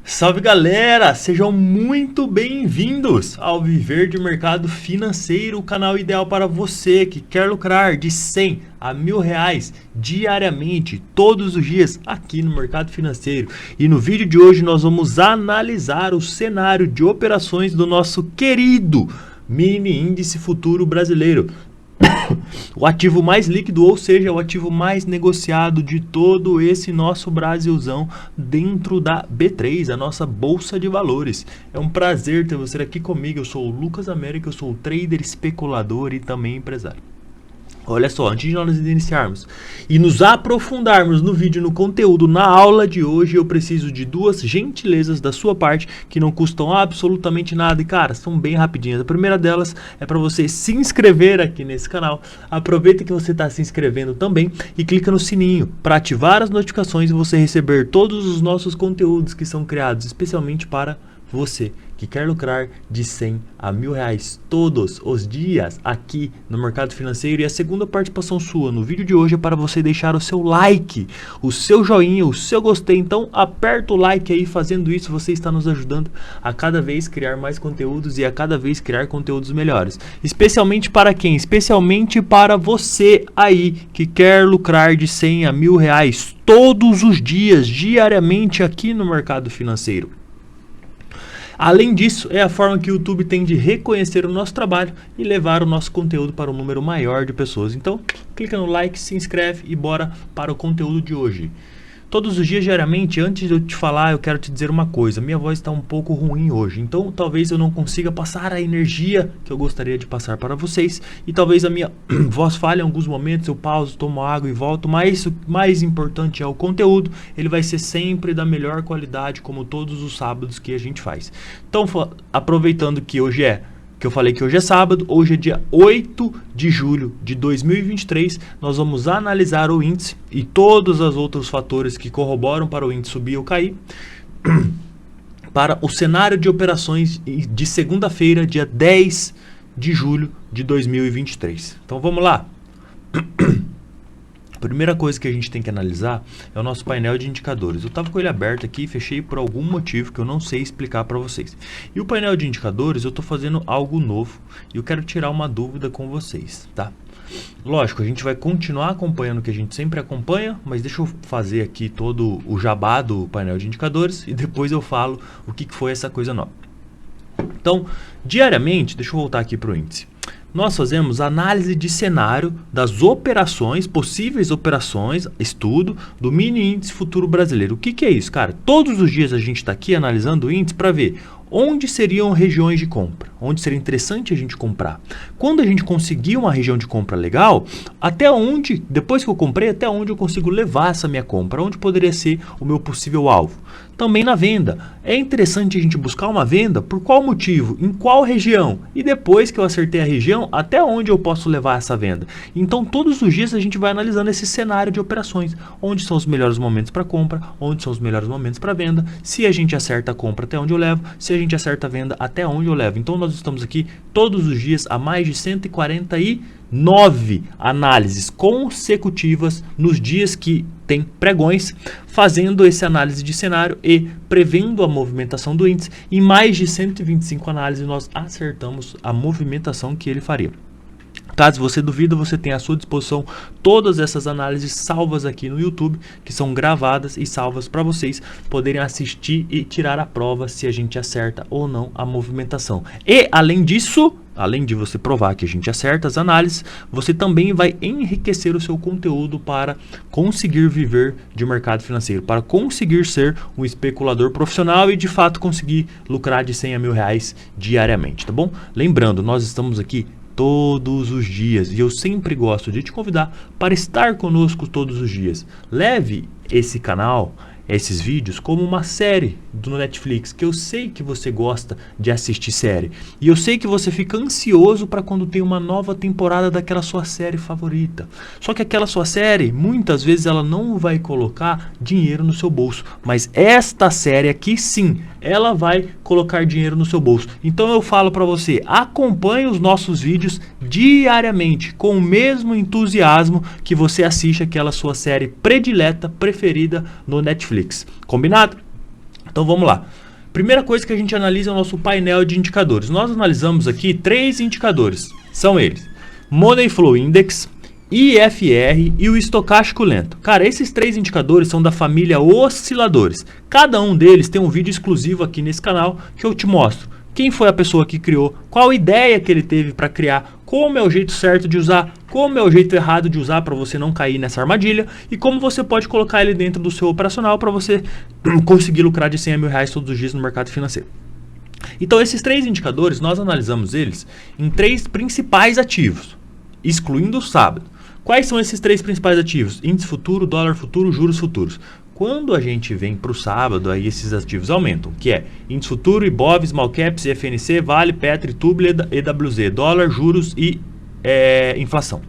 Salve galera, sejam muito bem-vindos ao Viver de Mercado Financeiro, o canal ideal para você que quer lucrar de 100 a R$ 1.000 diariamente, todos os dias aqui no mercado financeiro. E no vídeo de hoje nós vamos analisar o cenário de operações do nosso querido mini índice futuro brasileiro. O ativo mais líquido, ou seja, o ativo mais negociado de todo esse nosso Brasilzão dentro da B3, a nossa Bolsa de Valores. É um prazer ter você aqui comigo. Eu sou o Lucas América, eu sou o trader, especulador e também empresário. Olha só, antes de nós iniciarmos e nos aprofundarmos no vídeo, no conteúdo, na aula de hoje, eu preciso de duas gentilezas da sua parte que não custam absolutamente nada e, cara, são bem rapidinhas. A primeira delas é para você se inscrever aqui nesse canal. Aproveita que você está se inscrevendo também e clica no sininho para ativar as notificações e você receber todos os nossos conteúdos que são criados especialmente para você que quer lucrar de 100 a R$ 1.000 todos os dias aqui no mercado financeiro. E a segunda participação sua no vídeo de hoje é para você deixar o seu like, o seu joinha, o seu gostei. Então aperta o like aí. Fazendo isso você está nos ajudando a cada vez criar mais conteúdos e a cada vez criar conteúdos melhores. Especialmente para quem? Especialmente para você aí que quer lucrar de 100 a R$ 1.000 todos os dias, diariamente aqui no mercado financeiro. Além disso, é a forma que o YouTube tem de reconhecer o nosso trabalho e levar o nosso conteúdo para um número maior de pessoas. Então, clica no like, se inscreve e bora para o conteúdo de hoje. Todos os dias, diariamente, antes de eu te falar, eu quero te dizer uma coisa. Minha voz está um pouco ruim hoje, então talvez eu não consiga passar a energia que eu gostaria de passar para vocês. E talvez a minha voz falhe em alguns momentos, eu pauso, tomo água e volto. Mas o mais importante é o conteúdo. Ele vai ser sempre da melhor qualidade, como todos os sábados que a gente faz. Então, aproveitando que eu falei que hoje é sábado, hoje é dia 8 de julho de 2023, nós vamos analisar o índice e todos os outros fatores que corroboram para o índice subir ou cair, para o cenário de operações de segunda-feira, dia 10 de julho de 2023. Então vamos lá. A primeira coisa que a gente tem que analisar é o nosso painel de indicadores. Eu estava com ele aberto aqui e fechei por algum motivo que eu não sei explicar para vocês. E o painel de indicadores, eu estou fazendo algo novo e eu quero tirar uma dúvida com vocês, tá? Lógico, a gente vai continuar acompanhando o que a gente sempre acompanha, mas deixa eu fazer aqui todo o jabá do painel de indicadores e depois eu falo o que foi essa coisa nova. Então, diariamente, deixa eu voltar aqui para o índice. Nós fazemos análise de cenário das operações, possíveis operações, estudo do mini índice futuro brasileiro. O que é isso, cara? Todos os dias a gente está aqui analisando o índice para ver onde seriam regiões de compra, onde seria interessante a gente comprar. Quando a gente conseguir uma região de compra legal, até onde, depois que eu comprei, até onde eu consigo levar essa minha compra, onde poderia ser o meu possível alvo. Também na venda, é interessante a gente buscar uma venda, por qual motivo, em qual região, e depois que eu acertei a região, até onde eu posso levar essa venda. Então todos os dias a gente vai analisando esse cenário de operações, onde são os melhores momentos para compra, onde são os melhores momentos para venda, se a gente acerta a compra até onde eu levo, se a gente acerta a venda até onde eu levo. Então nós estamos aqui todos os dias há mais de 149 análises consecutivas nos dias que tem pregões, fazendo essa análise de cenário e prevendo a movimentação do índice. Em mais de 125 análises nós acertamos a movimentação que ele faria. Caso você duvida, você tem à sua disposição todas essas análises salvas aqui no YouTube, que são gravadas e salvas para vocês poderem assistir e tirar a prova se a gente acerta ou não a movimentação. E além disso, além de você provar que a gente acerta as análises, você também vai enriquecer o seu conteúdo para conseguir viver de mercado financeiro, para conseguir ser um especulador profissional e de fato conseguir lucrar de 100 a R$ 1.000 diariamente, tá bom? Lembrando, nós estamos aqui todos os dias e eu sempre gosto de te convidar para estar conosco todos os dias. Leve esse canal, esses vídeos, como uma série do Netflix, que eu sei que você gosta de assistir série. E eu sei que você fica ansioso para quando tem uma nova temporada daquela sua série favorita. Só que aquela sua série, muitas vezes ela não vai colocar dinheiro no seu bolso. Mas esta série aqui sim, ela vai colocar dinheiro no seu bolso. Então eu falo para você, acompanhe os nossos vídeos diariamente, com o mesmo entusiasmo que você assiste aquela sua série predileta, preferida no Netflix. Combinado? Então vamos lá. Primeira coisa que a gente analisa é o nosso painel de indicadores. Nós analisamos aqui 3 indicadores. São eles: Money Flow Index, IFR e o estocástico lento. Cara, esses 3 indicadores são da família osciladores. Cada um deles tem um vídeo exclusivo aqui nesse canal que eu te mostro quem foi a pessoa que criou, qual ideia que ele teve para criar, como é o jeito certo de usar, como é o jeito errado de usar para você não cair nessa armadilha e como você pode colocar ele dentro do seu operacional para você conseguir lucrar de 100 mil reais todos os dias no mercado financeiro. Então esses 3 indicadores, nós analisamos eles em 3 principais ativos, excluindo o sábado. Quais são esses 3 principais ativos? Índice futuro, dólar futuro, juros futuros. Quando a gente vem para o sábado, aí esses ativos aumentam, que é índice futuro, Ibov, Small Caps, FNC, Vale, Petro, Tubule, EWZ, dólar, juros e inflação.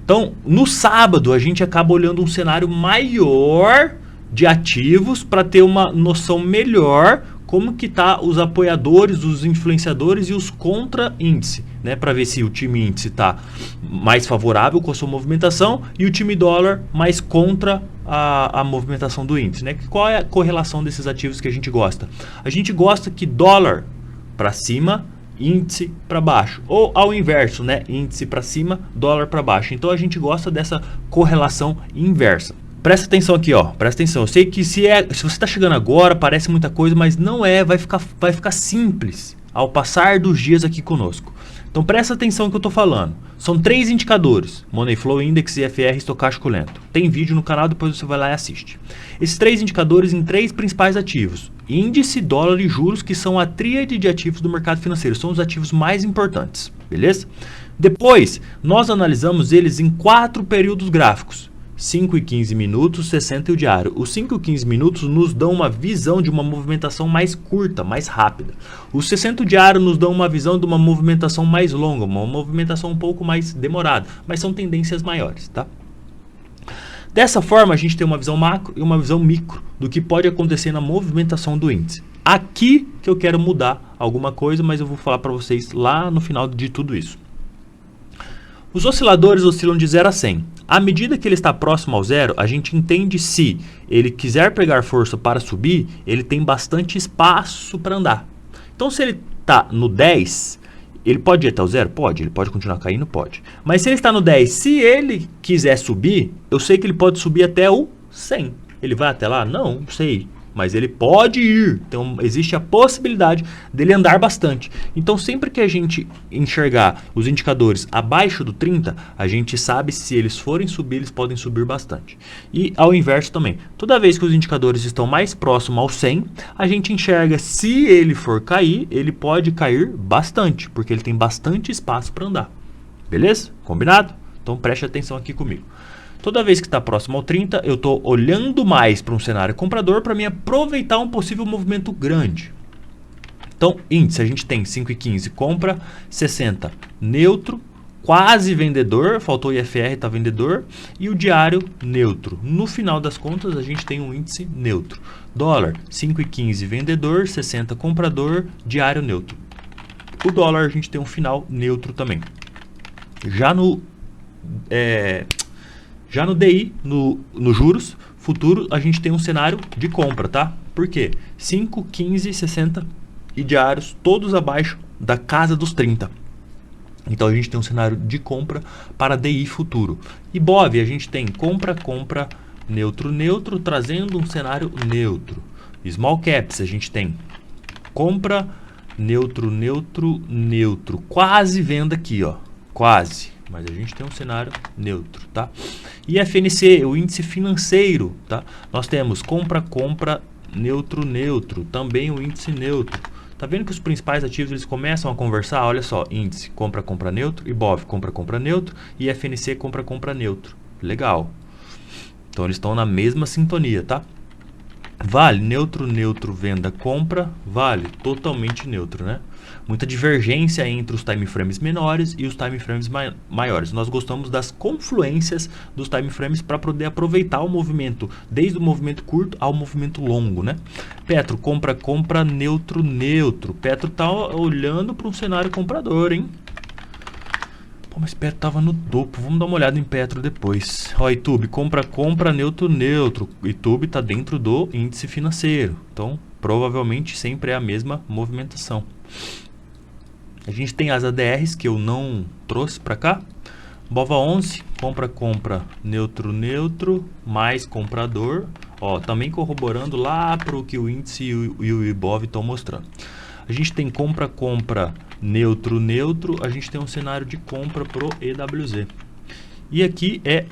Então, no sábado, a gente acaba olhando um cenário maior de ativos para ter uma noção melhor como que tá os apoiadores, os influenciadores e os contra-índice, né? Para ver se o time índice está mais favorável com a sua movimentação e o time dólar mais contra a movimentação do índice, né? Qual é a correlação desses ativos que a gente gosta? A gente gosta que dólar para cima, índice para baixo, ou ao inverso, né? Índice para cima, dólar para baixo. Então a gente gosta dessa correlação inversa. Presta atenção aqui, ó. Presta atenção. Eu sei que se você está chegando agora, parece muita coisa, mas não é. Vai ficar simples ao passar dos dias aqui conosco. Então presta atenção no que eu estou falando. São 3 indicadores: Money Flow Index, IFR e estocástico lento. Tem vídeo no canal, depois você vai lá e assiste. Esses 3 indicadores em 3 principais ativos: índice, dólar e juros, que são a tríade de ativos do mercado financeiro. São os ativos mais importantes, beleza? Depois, nós analisamos eles em 4 períodos gráficos: 5 e 15 minutos, 60 e o diário. Os 5 e 15 minutos nos dão uma visão de uma movimentação mais curta, mais rápida. Os 60 e o diário nos dão uma visão de uma movimentação mais longa, uma movimentação um pouco mais demorada, mas são tendências maiores, tá? Dessa forma, a gente tem uma visão macro e uma visão micro do que pode acontecer na movimentação do índice. Aqui que eu quero mudar alguma coisa, mas eu vou falar para vocês lá no final de tudo isso. Os osciladores oscilam de 0 a 100. À medida que ele está próximo ao zero, a gente entende se ele quiser pegar força para subir, ele tem bastante espaço para andar. Então, se ele está no 10, ele pode ir até o zero? Pode. Ele pode continuar caindo? Pode. Mas se ele está no 10, se ele quiser subir, eu sei que ele pode subir até o 100. Ele vai até lá? Não sei. Mas ele pode ir. Então, existe a possibilidade dele andar bastante. Então, sempre que a gente enxergar os indicadores abaixo do 30, a gente sabe se eles forem subir, eles podem subir bastante. E ao inverso também. Toda vez que os indicadores estão mais próximos ao 100, a gente enxerga se ele for cair, ele pode cair bastante, porque ele tem bastante espaço para andar. Beleza? Combinado? Então, preste atenção aqui comigo. Toda vez que está próximo ao 30, eu estou olhando mais para um cenário comprador para me aproveitar um possível movimento grande. Então, índice, a gente tem 5 e 15 compra, 60 neutro, quase vendedor, faltou IFR, está vendedor, e o diário neutro. No final das contas, a gente tem um índice neutro. Dólar, 5 e 15 vendedor, 60 comprador, diário neutro. O dólar, a gente tem um final neutro também. Já no DI, no juros futuro, a gente tem um cenário de compra, tá? Por quê? 5, 15, 60 e diários, todos abaixo da casa dos 30. Então, a gente tem um cenário de compra para DI futuro. Ibov, a gente tem compra, neutro, neutro, trazendo um cenário neutro. Small Caps, a gente tem compra, neutro, neutro, neutro. Quase venda aqui, ó. Quase. Mas a gente tem um cenário neutro, tá? E FNC, o índice financeiro, tá? Nós temos compra, neutro, neutro. Também o índice neutro. Tá vendo que os principais ativos eles começam a conversar? Olha só, índice compra, neutro. Ibov, compra, neutro. E FNC, compra, neutro. Legal. Então eles estão na mesma sintonia, tá? Vale, neutro, neutro, venda, compra. Vale, totalmente neutro, né? Muita divergência entre os time frames menores e os time frames maiores. Nós gostamos das confluências dos time frames para poder aproveitar o movimento, desde o movimento curto ao movimento longo, né? Petro, compra, neutro, neutro. Petro tá olhando para um cenário comprador, hein? Pô, mas Petro tava no topo. Vamos dar uma olhada em Petro depois. Ó, YouTube, compra, neutro, neutro. YouTube tá dentro do índice financeiro. Então, provavelmente sempre é a mesma movimentação. A gente tem as ADRs que eu não trouxe para cá. BOVA11, compra, neutro, mais comprador. Ó, também corroborando lá para o que o índice e o IBOV estão mostrando. A gente tem compra, neutro. A gente tem um cenário de compra pro EWZ. E aqui é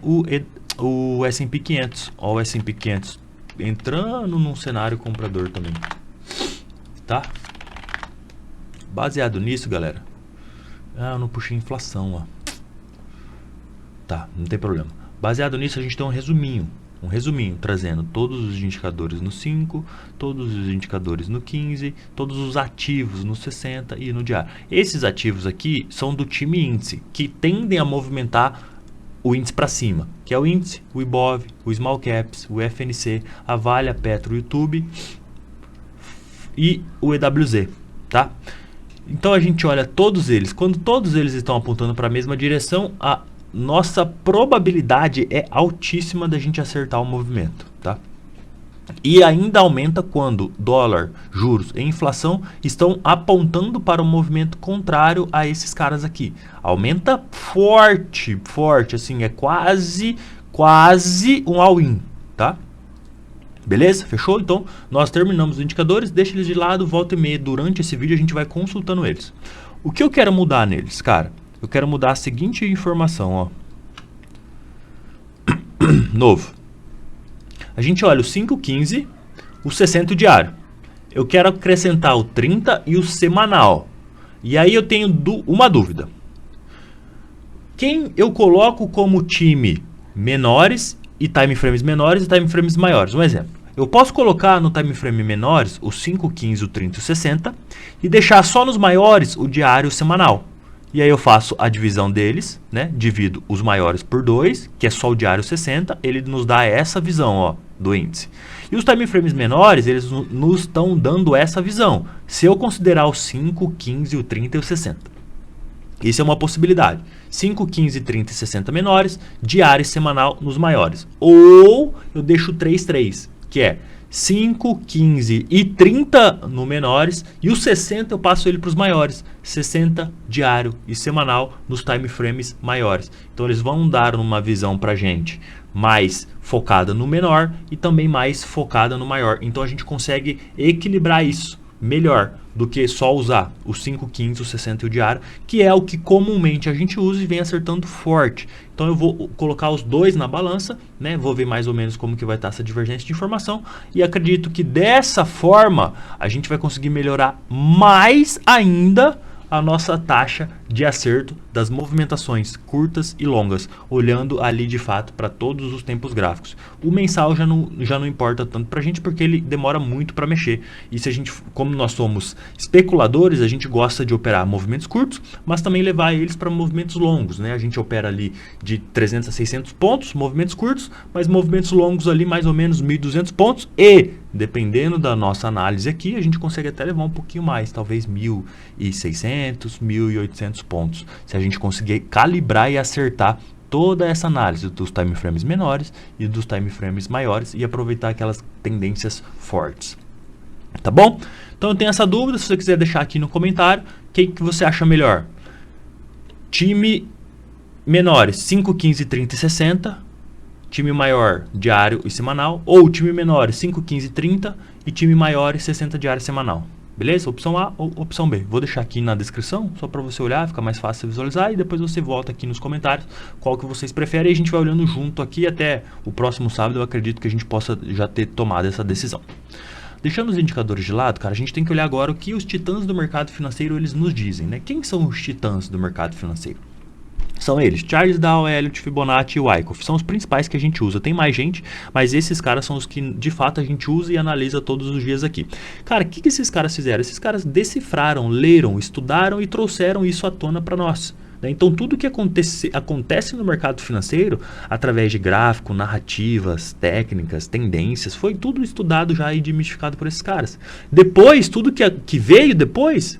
o S&P 500. Ó, o S&P 500 entrando num cenário comprador também. Tá? Baseado nisso, galera. Ah, eu não puxei inflação, ó. Tá, não tem problema. Baseado nisso, a gente tem um resuminho trazendo todos os indicadores no 5, todos os indicadores no 15, todos os ativos no 60 e no diário. Esses ativos aqui são do time índice, que tendem a movimentar o índice para cima, que é o índice, o IBOV, o Small Caps, o FNC, a Vale, a Petro, o YouTube e o EWZ, tá? Então a gente olha todos eles, quando todos eles estão apontando para a mesma direção, a nossa probabilidade é altíssima da gente acertar o movimento, tá? E ainda aumenta quando dólar, juros e inflação estão apontando para um movimento contrário a esses caras aqui. Aumenta forte, assim, é quase um all-in, tá? Beleza? Fechou? Então, nós terminamos os indicadores, deixa eles de lado, volta e meia, durante esse vídeo a gente vai consultando eles. O que eu quero mudar neles, cara? Eu quero mudar a seguinte informação, ó. Novo. A gente olha o 5,15, o 60 diário. Eu quero acrescentar o 30 e o semanal. E aí eu tenho uma dúvida. Quem eu coloco como time menores e time frames menores e time frames maiores? Um exemplo. Eu posso colocar no time frame menores o 5,15, o 30 e o 60 e deixar só nos maiores o diário e o semanal. E aí eu faço a divisão deles, né? Divido os maiores por 2, que é só o diário 60, ele nos dá essa visão, ó, do índice. E os time frames menores, eles nos estão dando essa visão, se eu considerar o 5, 15, o 30 e o 60. Isso é uma possibilidade. 5, 15, 30 e 60 menores, diário e semanal nos maiores. Ou eu deixo 3, 3, que é 5, 15 e 30 no menores, e o 60 eu passo ele para os maiores, 60 diário e semanal nos time frames maiores. Então eles vão dar uma visão para a gente mais focada no menor e também mais focada no maior. Então a gente consegue equilibrar isso melhor do que só usar o 5, 15, o 60 e o diário, que é o que comumente a gente usa e vem acertando forte. Então eu vou colocar os dois na balança, né? Vou ver mais ou menos como que vai estar essa divergência de informação e acredito que dessa forma a gente vai conseguir melhorar mais ainda a nossa taxa de acerto das movimentações curtas e longas, olhando ali de fato para todos os tempos gráficos. O mensal já não importa tanto para a gente porque ele demora muito para mexer. E se a gente, como nós somos especuladores, a gente gosta de operar movimentos curtos, mas também levar eles para movimentos longos, né? A gente opera ali de 300 a 600 pontos, movimentos curtos, mas movimentos longos ali mais ou menos 1.200 pontos e dependendo da nossa análise aqui, a gente consegue até levar um pouquinho mais, talvez 1.600, 1.800 pontos, se a gente conseguir calibrar e acertar toda essa análise dos time frames menores e dos time frames maiores e aproveitar aquelas tendências fortes. Tá bom? Então eu tenho essa dúvida, se você quiser deixar aqui no comentário, quem que você acha melhor? Time menores, 5, 15, 30 e 60. Time maior, diário e semanal. Ou time menor, 5, 15, 30. E time maior, 60 diário e semanal. Beleza? Opção A ou opção B. Vou deixar aqui na descrição, só para você olhar, fica mais fácil visualizar. E depois você volta aqui nos comentários qual que vocês preferem. E a gente vai olhando junto aqui até o próximo sábado. Eu acredito que a gente possa já ter tomado essa decisão. Deixando os indicadores de lado, cara, a gente tem que olhar agora o que os titãs do mercado financeiro eles nos dizem, né? Quem são os titãs do mercado financeiro? São eles, Charles Dow, Elliott, Fibonacci e Wyckoff. São os principais que a gente usa. Tem mais gente, mas esses caras são os que de fato a gente usa e analisa todos os dias aqui. Cara, o que esses caras fizeram? Esses caras decifraram, leram, estudaram e trouxeram isso à tona para nós. Então tudo que acontece no mercado financeiro, através de gráfico, narrativas, técnicas, tendências, foi tudo estudado já e demistificado por esses caras. Depois, tudo que veio depois,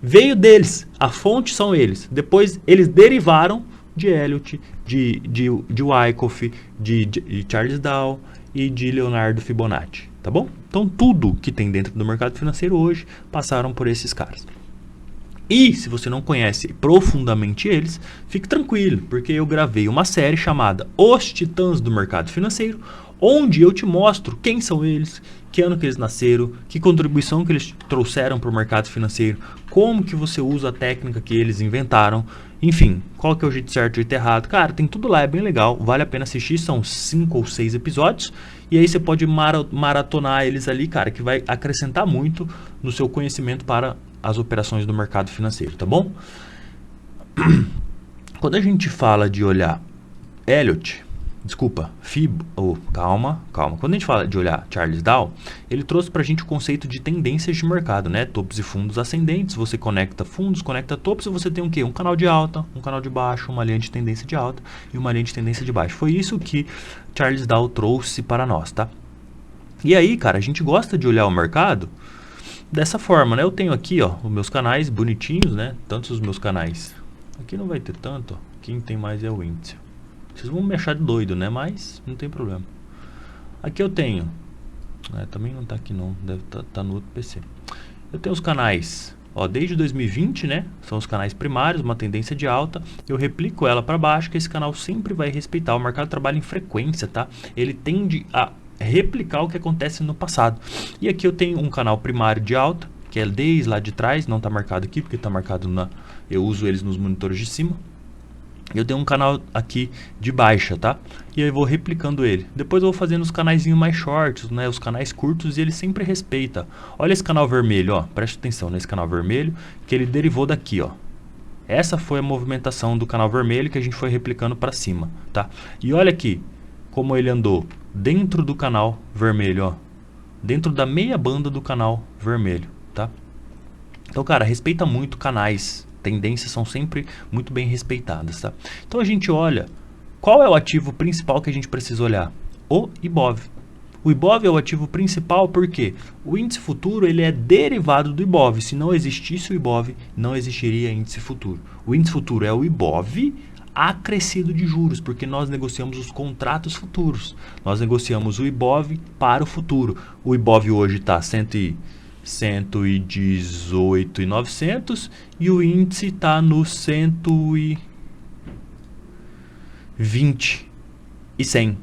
veio deles. A fonte são eles. Depois eles derivaram de Elliott, de Wyckoff, de Charles Dow e de Leonardo Fibonacci. Tá bom? Então tudo que tem dentro do mercado financeiro hoje passaram por esses caras. E se você não conhece profundamente eles, fique tranquilo, porque eu gravei uma série chamada Os Titãs do Mercado Financeiro, onde eu te mostro quem são eles, que ano que eles nasceram, que contribuição que eles trouxeram para o mercado financeiro, como que você usa a técnica que eles inventaram, enfim, qual que é o jeito certo e o jeito errado. Cara, tem tudo lá, é bem legal, vale a pena assistir, são 5 ou 6 episódios, e aí você pode maratonar eles ali, cara, que vai acrescentar muito no seu conhecimento para as operações do mercado financeiro, tá bom? Quando a gente fala de olhar calma. Quando a gente fala de olhar Charles Dow, ele trouxe pra gente o conceito de tendências de mercado, né? Topos e fundos ascendentes, você conecta fundos, conecta topos e você tem o quê? Um canal de alta, um canal de baixo, uma linha de tendência de alta e uma linha de tendência de baixo. Foi isso que Charles Dow trouxe para nós, tá? E aí, cara, a gente gosta de olhar o mercado dessa forma, né? Eu tenho aqui, ó, os meus canais bonitinhos, né? Tantos os meus canais. Aqui não vai ter tanto, ó. Quem tem mais é o índice. Vocês vão me achar doido, né? Mas não tem problema. Aqui eu tenho. Também não tá aqui não, deve tá no outro PC. Eu tenho os canais, ó, desde 2020, né? São os canais primários, uma tendência de alta. Eu replico ela para baixo, que esse canal sempre vai respeitar. O mercado trabalha em frequência, tá? Ele tende a replicar o que acontece no passado. E aqui eu tenho um canal primário de alta, que é desde lá de trás, não está marcado aqui, porque está marcado eu uso eles nos monitores de cima. Eu tenho um canal aqui de baixa, tá? E aí eu vou replicando ele. Depois eu vou fazendo os canaizinhos mais shorts, né? Os canais curtos, e ele sempre respeita. Olha esse canal vermelho, ó. Preste atenção nesse canal vermelho, que ele derivou daqui, ó. Essa foi a movimentação do canal vermelho que a gente foi replicando para cima, tá? E olha aqui como ele andou dentro do canal vermelho, ó, dentro da meia banda do canal vermelho, tá? Então, cara, respeita muito canais, tendências são sempre muito bem respeitadas, tá? Então a gente olha, qual é o ativo principal que a gente precisa olhar? O IBOV. O IBOV é o ativo principal porque o índice futuro ele é derivado do IBOV. Se não existisse o IBOV, não existiria índice futuro. O índice futuro é o IBOV acrescido de juros, porque nós negociamos os contratos futuros. Nós negociamos o IBOV para o futuro. O IBOV hoje está 118.900 e o índice está no 120 e 100.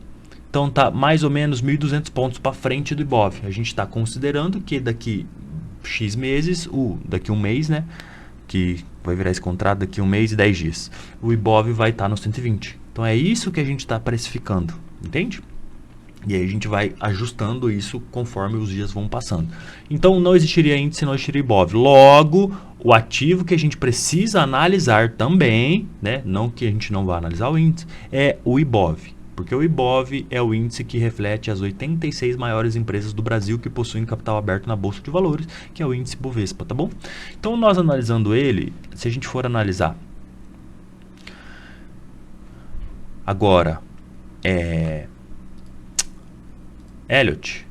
Então tá mais ou menos 1.200 pontos para frente do IBOV. A gente está considerando que daqui X meses, daqui um mês, né? Que vai virar esse contrato daqui um mês e 10 dias. O IBOV vai estar no 120. Então é isso que a gente está precificando, entende? E aí a gente vai ajustando isso conforme os dias vão passando. Então não existiria índice, não existiria IBOV. Logo, o ativo que a gente precisa analisar também, né? Não que a gente não vá analisar o índice, é o IBOV. Porque o IBOV é o índice que reflete as 86 maiores empresas do Brasil que possuem capital aberto na Bolsa de Valores, que é o índice Bovespa, tá bom? Então, nós analisando ele, se a gente for analisar agora, Elliott,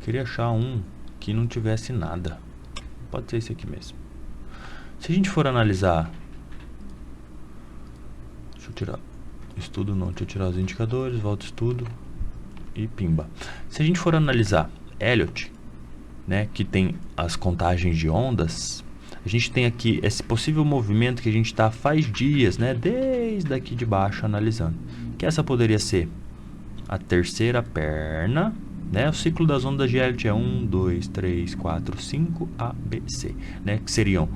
queria achar um que não tivesse nada. Pode ser esse aqui mesmo. Se a gente for analisar, deixa eu tirar estudo, não, deixa eu tirar os indicadores, volta estudo e pimba. Se a gente for analisar Elliott, né, que tem as contagens de ondas, a gente tem aqui esse possível movimento que a gente está faz dias, né, desde aqui de baixo analisando, que essa poderia ser a terceira perna, né, o ciclo das ondas de Elliott é 1, 2, 3, 4, 5, A, B, C, né, que seriam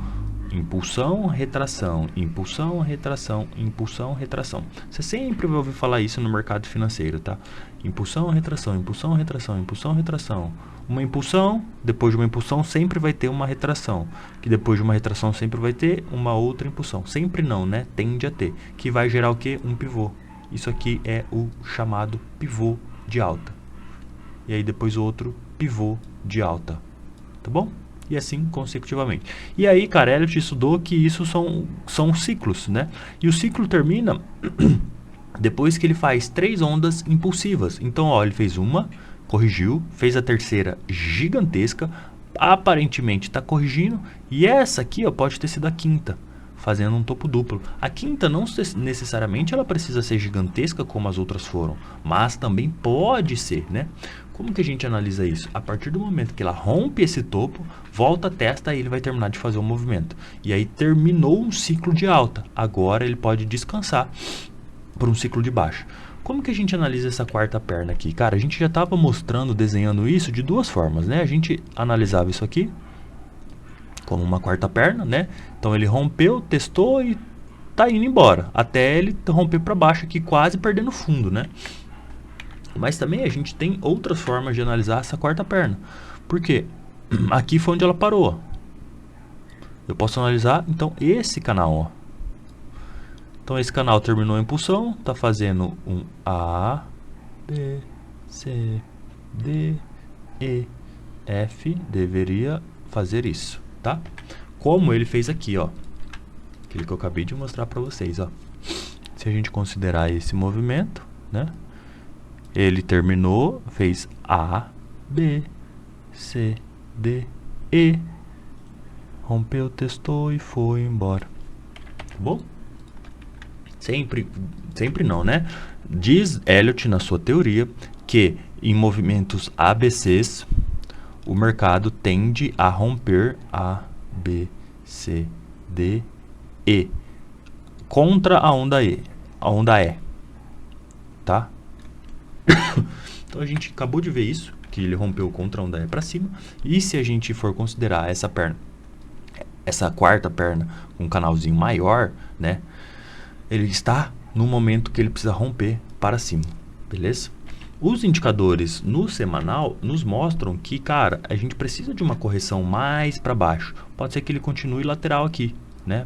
impulsão, retração, impulsão, retração, impulsão, retração. Você sempre vai ouvir falar isso no mercado financeiro, tá? Impulsão, retração, impulsão, retração, impulsão, retração. Uma impulsão, depois de uma impulsão sempre vai ter uma retração, que depois de uma retração sempre vai ter uma outra impulsão. Sempre não, né? Tende a ter, que vai gerar o quê? Um pivô. Isso aqui é o chamado pivô de alta. E aí depois o outro pivô de alta, tá bom? E assim consecutivamente. E aí, cara, Elliott estudou que isso são ciclos, né? E o ciclo termina depois que ele faz 3 ondas impulsivas. Então, ó, ele fez uma, corrigiu, fez a terceira gigantesca, aparentemente está corrigindo, e essa aqui, ó, pode ter sido a quinta. fazendo um topo duplo. A quinta não necessariamente ela precisa ser gigantesca como as outras foram, mas também pode ser, né? Como que a gente analisa isso? A partir do momento que ela rompe esse topo, volta a testa, aí ele vai terminar de fazer o movimento. E aí terminou um ciclo de alta. Agora ele pode descansar por um ciclo de baixa. Como que a gente analisa essa quarta perna aqui? Cara, a gente já estava mostrando, desenhando isso de duas formas, né? A gente analisava isso aqui como uma quarta perna, né? Então ele rompeu, testou e tá indo embora, até ele romper para baixo aqui, quase perdendo fundo, né? Mas também a gente tem outras formas de analisar essa quarta perna. Por quê? Aqui foi onde ela parou. Eu posso analisar, então, esse canal, ó. Então esse canal terminou a impulsão, tá fazendo um A, B, C, D, E, F, deveria fazer isso, tá? Como ele fez aqui, ó. Aquele que eu acabei de mostrar para vocês, ó. Se a gente considerar esse movimento, né? Ele terminou, fez A, B, C, D, E, rompeu, testou e foi embora. Tá bom? Sempre não, né? Diz Elliott na sua teoria que em movimentos ABCs o mercado tende a romper A, B, C, D, E contra a onda E, tá? Então a gente acabou de ver isso, que ele rompeu contra a onda E para cima. E se a gente for considerar essa perna, essa quarta perna com um canalzinho maior, né? Ele está no momento que ele precisa romper para cima, beleza? Os indicadores no semanal nos mostram que, cara, a gente precisa de uma correção mais para baixo. Pode ser que ele continue lateral aqui, né?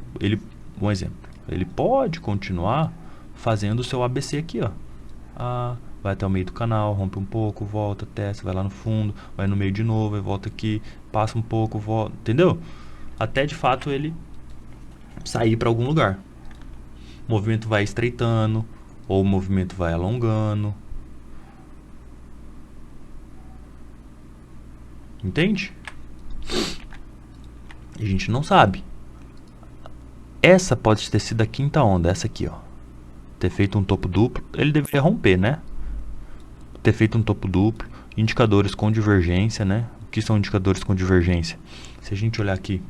Um exemplo, ele pode continuar fazendo o seu ABC aqui, ó. Vai até o meio do canal, rompe um pouco, volta, testa, vai lá no fundo, vai no meio de novo, aí volta aqui, passa um pouco, volta, entendeu? Até de fato ele sair para algum lugar. O movimento vai estreitando, ou o movimento vai alongando. Entende? A gente não sabe. Essa pode ter sido a quinta onda, essa aqui, ó. Ter feito um topo duplo, ele deveria romper, né? Ter feito um topo duplo, indicadores com divergência, né? O que são indicadores com divergência? Se a gente olhar aqui,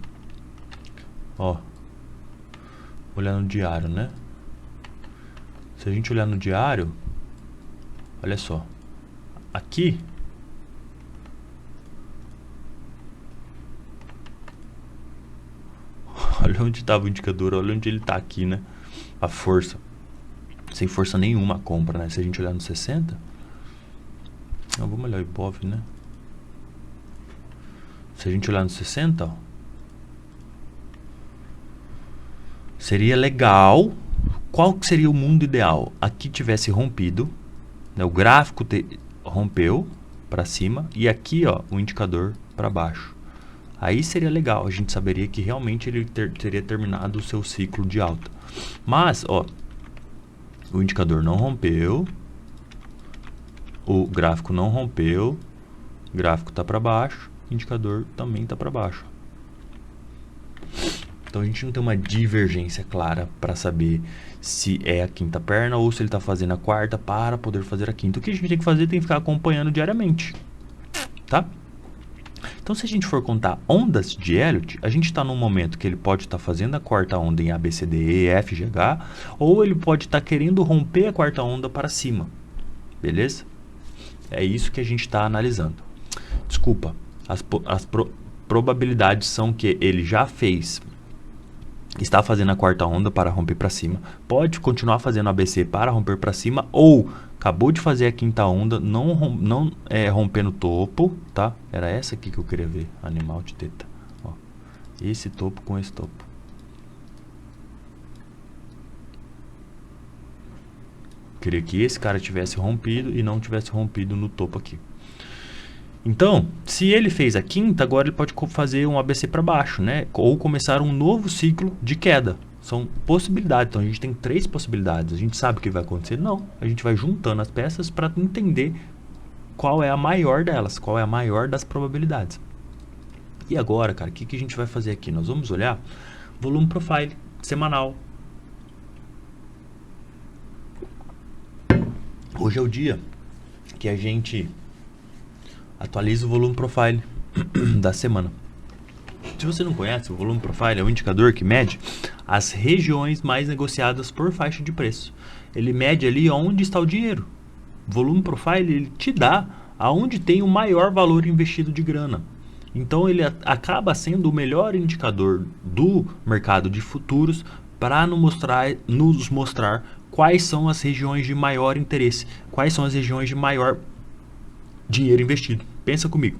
ó, olhar no diário, né? Se a gente olhar no diário, olha só, aqui olha onde estava o indicador, olha onde ele está aqui, né? A força, sem força nenhuma a compra, né? Se a gente olhar no 60, vamos olhar o IBOV, né? Se a gente olhar no 60, ó, seria legal. Qual que seria o mundo ideal? Aqui tivesse rompido, né? O gráfico rompeu para cima e aqui, ó, o indicador para baixo. Aí seria legal, a gente saberia que realmente ele teria terminado o seu ciclo de alta. Mas, ó, o indicador não rompeu, o gráfico não rompeu, o gráfico está para baixo, o indicador também está para baixo. Então a gente não tem uma divergência clara para saber se é a quinta perna ou se ele está fazendo a quarta para poder fazer a quinta. O que a gente tem que fazer tem que ficar acompanhando diariamente, tá? Então se a gente for contar ondas de Elliott, a gente está num momento que ele pode estar fazendo a quarta onda em A, B, C, D, E, F, G, H, ou ele pode estar querendo romper a quarta onda para cima, beleza? É isso que a gente está analisando. Desculpa, as probabilidades são que ele já fez, está fazendo a quarta onda para romper para cima, pode continuar fazendo ABC para romper para cima, ou acabou de fazer a quinta onda, não rompendo o topo, tá? Era essa aqui que eu queria ver, animal de teta. Ó, esse topo com esse topo. Queria que esse cara tivesse rompido e não tivesse rompido no topo aqui. Então, se ele fez a quinta, agora ele pode fazer um ABC para baixo, né? Ou começar um novo ciclo de queda. São possibilidades. Então, a gente tem 3 possibilidades. A gente sabe o que vai acontecer? Não. A gente vai juntando as peças para entender qual é a maior delas, qual é a maior das probabilidades. E agora, cara, o que a gente vai fazer aqui? Nós vamos olhar volume profile. semanal. Hoje é o dia que a gente atualiza o volume profile da semana. Se você não conhece, o volume profile é um indicador que mede as regiões mais negociadas por faixa de preço. Ele mede ali onde está o dinheiro. O volume profile ele te dá aonde tem o maior valor investido de grana. Então ele acaba sendo o melhor indicador do mercado de futuros para nos mostrar quais são as regiões de maior interesse, quais são as regiões de maior dinheiro investido. Pensa comigo.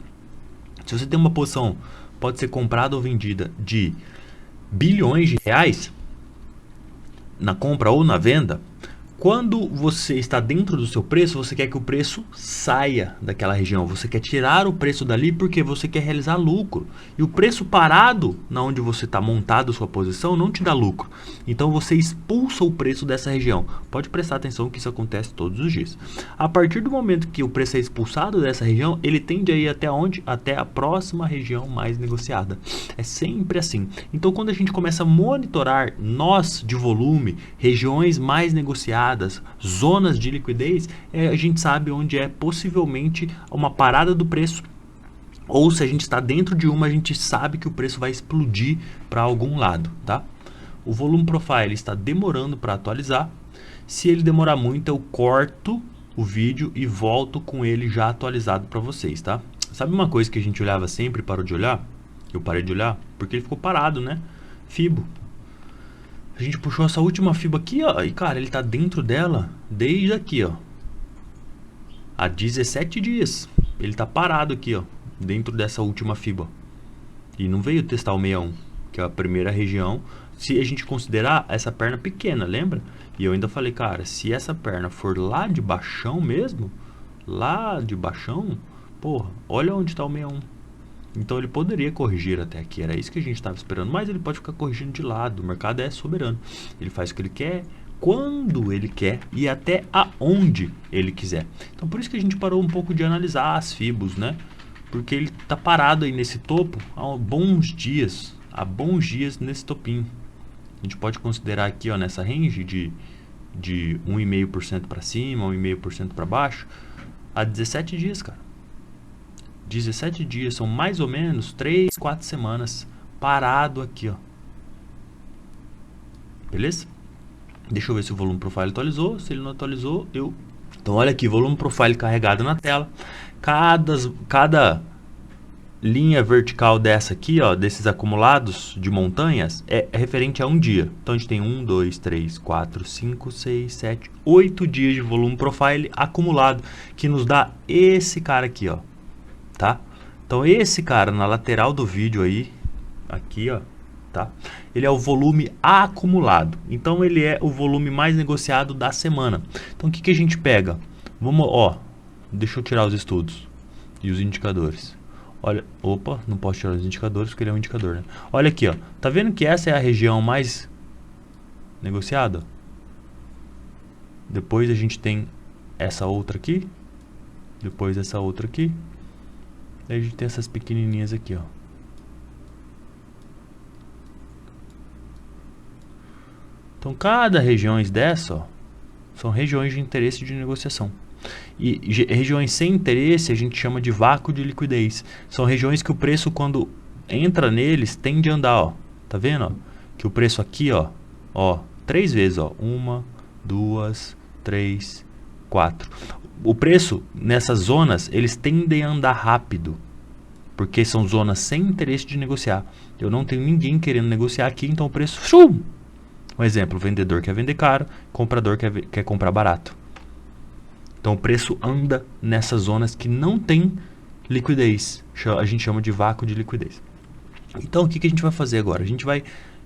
Se você tem uma posição, pode ser comprada ou vendida, de bilhões de reais, na compra ou na venda, quando você está dentro do seu preço, você quer que o preço saia daquela região. Você quer tirar o preço dali porque você quer realizar lucro. E o preço parado, na onde você está montado sua posição, não te dá lucro. Então você expulsa o preço dessa região. Pode prestar atenção que isso acontece todos os dias. A partir do momento que o preço é expulsado dessa região, ele tende a ir até onde? Até a próxima região mais negociada. É sempre assim. Então quando a gente começa a monitorar nós de volume, regiões mais negociadas, zonas de liquidez, a gente sabe onde é possivelmente uma parada do preço, ou se a gente está dentro de uma, a gente sabe que o preço vai explodir para algum lado, tá? O volume profile está demorando para atualizar. Se ele demorar muito, eu corto o vídeo e volto com ele já atualizado para vocês, tá? Sabe uma coisa que a gente olhava sempre e parou de olhar? Eu parei de olhar porque ele ficou parado, né? Fibo. A gente puxou essa última fibra aqui, ó, e cara, ele tá dentro dela desde aqui, ó, há 17 dias. Ele tá parado aqui, ó, dentro dessa última fibra. E não veio testar o 61, que é a primeira região, se a gente considerar essa perna pequena, lembra? E eu ainda falei, cara, se essa perna for lá de baixão mesmo, lá de baixão, porra, olha onde tá o 61. Então ele poderia corrigir até aqui, era isso que a gente estava esperando, mas ele pode ficar corrigindo de lado, o mercado é soberano, ele faz o que ele quer, quando ele quer e até aonde ele quiser. Então por isso que a gente parou um pouco de analisar as fibos, né? Porque ele está parado aí nesse topo há bons dias nesse topinho. A gente pode considerar aqui, ó, nessa range de 1,5% para cima, 1,5% para baixo, há 17 dias, cara. 17 dias, são mais ou menos 3, 4 semanas parado aqui, ó. Beleza? Deixa eu ver se o volume profile atualizou. Se ele não atualizou, eu... Então olha aqui, volume profile carregado na tela. Cada linha vertical dessa aqui, ó, desses acumulados de montanhas, é referente a um dia. Então a gente tem 1, 2, 3, 4, 5, 6, 7, 8 dias de volume profile acumulado, que nos dá esse cara aqui, ó. Tá? Então esse cara na lateral do vídeo aí, aqui, ó, tá? Ele é o volume acumulado. Então ele é o volume mais negociado da semana. Então o que a gente pega? Vamos, ó, deixa eu tirar os estudos e os indicadores. Olha, opa, não posso tirar os indicadores porque ele é um indicador, né? Olha aqui, ó. Tá vendo que essa é a região mais negociada? Depois a gente tem essa outra aqui, depois essa outra aqui. Aí a gente tem essas pequenininhas aqui, ó. Então cada região dessa, ó, são regiões de interesse de negociação. E regiões sem interesse a gente chama de vácuo de liquidez. São regiões que o preço, quando entra neles, tende a andar, ó. Tá vendo, ó? Que o preço aqui, ó, 3 vezes, ó. 1, 2, 3, 4. O preço nessas zonas, eles tendem a andar rápido, porque são zonas sem interesse de negociar. Eu não tenho ninguém querendo negociar aqui, então o preço... Shum! Um exemplo, o vendedor quer vender caro, comprador quer comprar barato. Então o preço anda nessas zonas que não tem liquidez. A gente chama de vácuo de liquidez. Então o que a gente vai fazer agora? A gente vai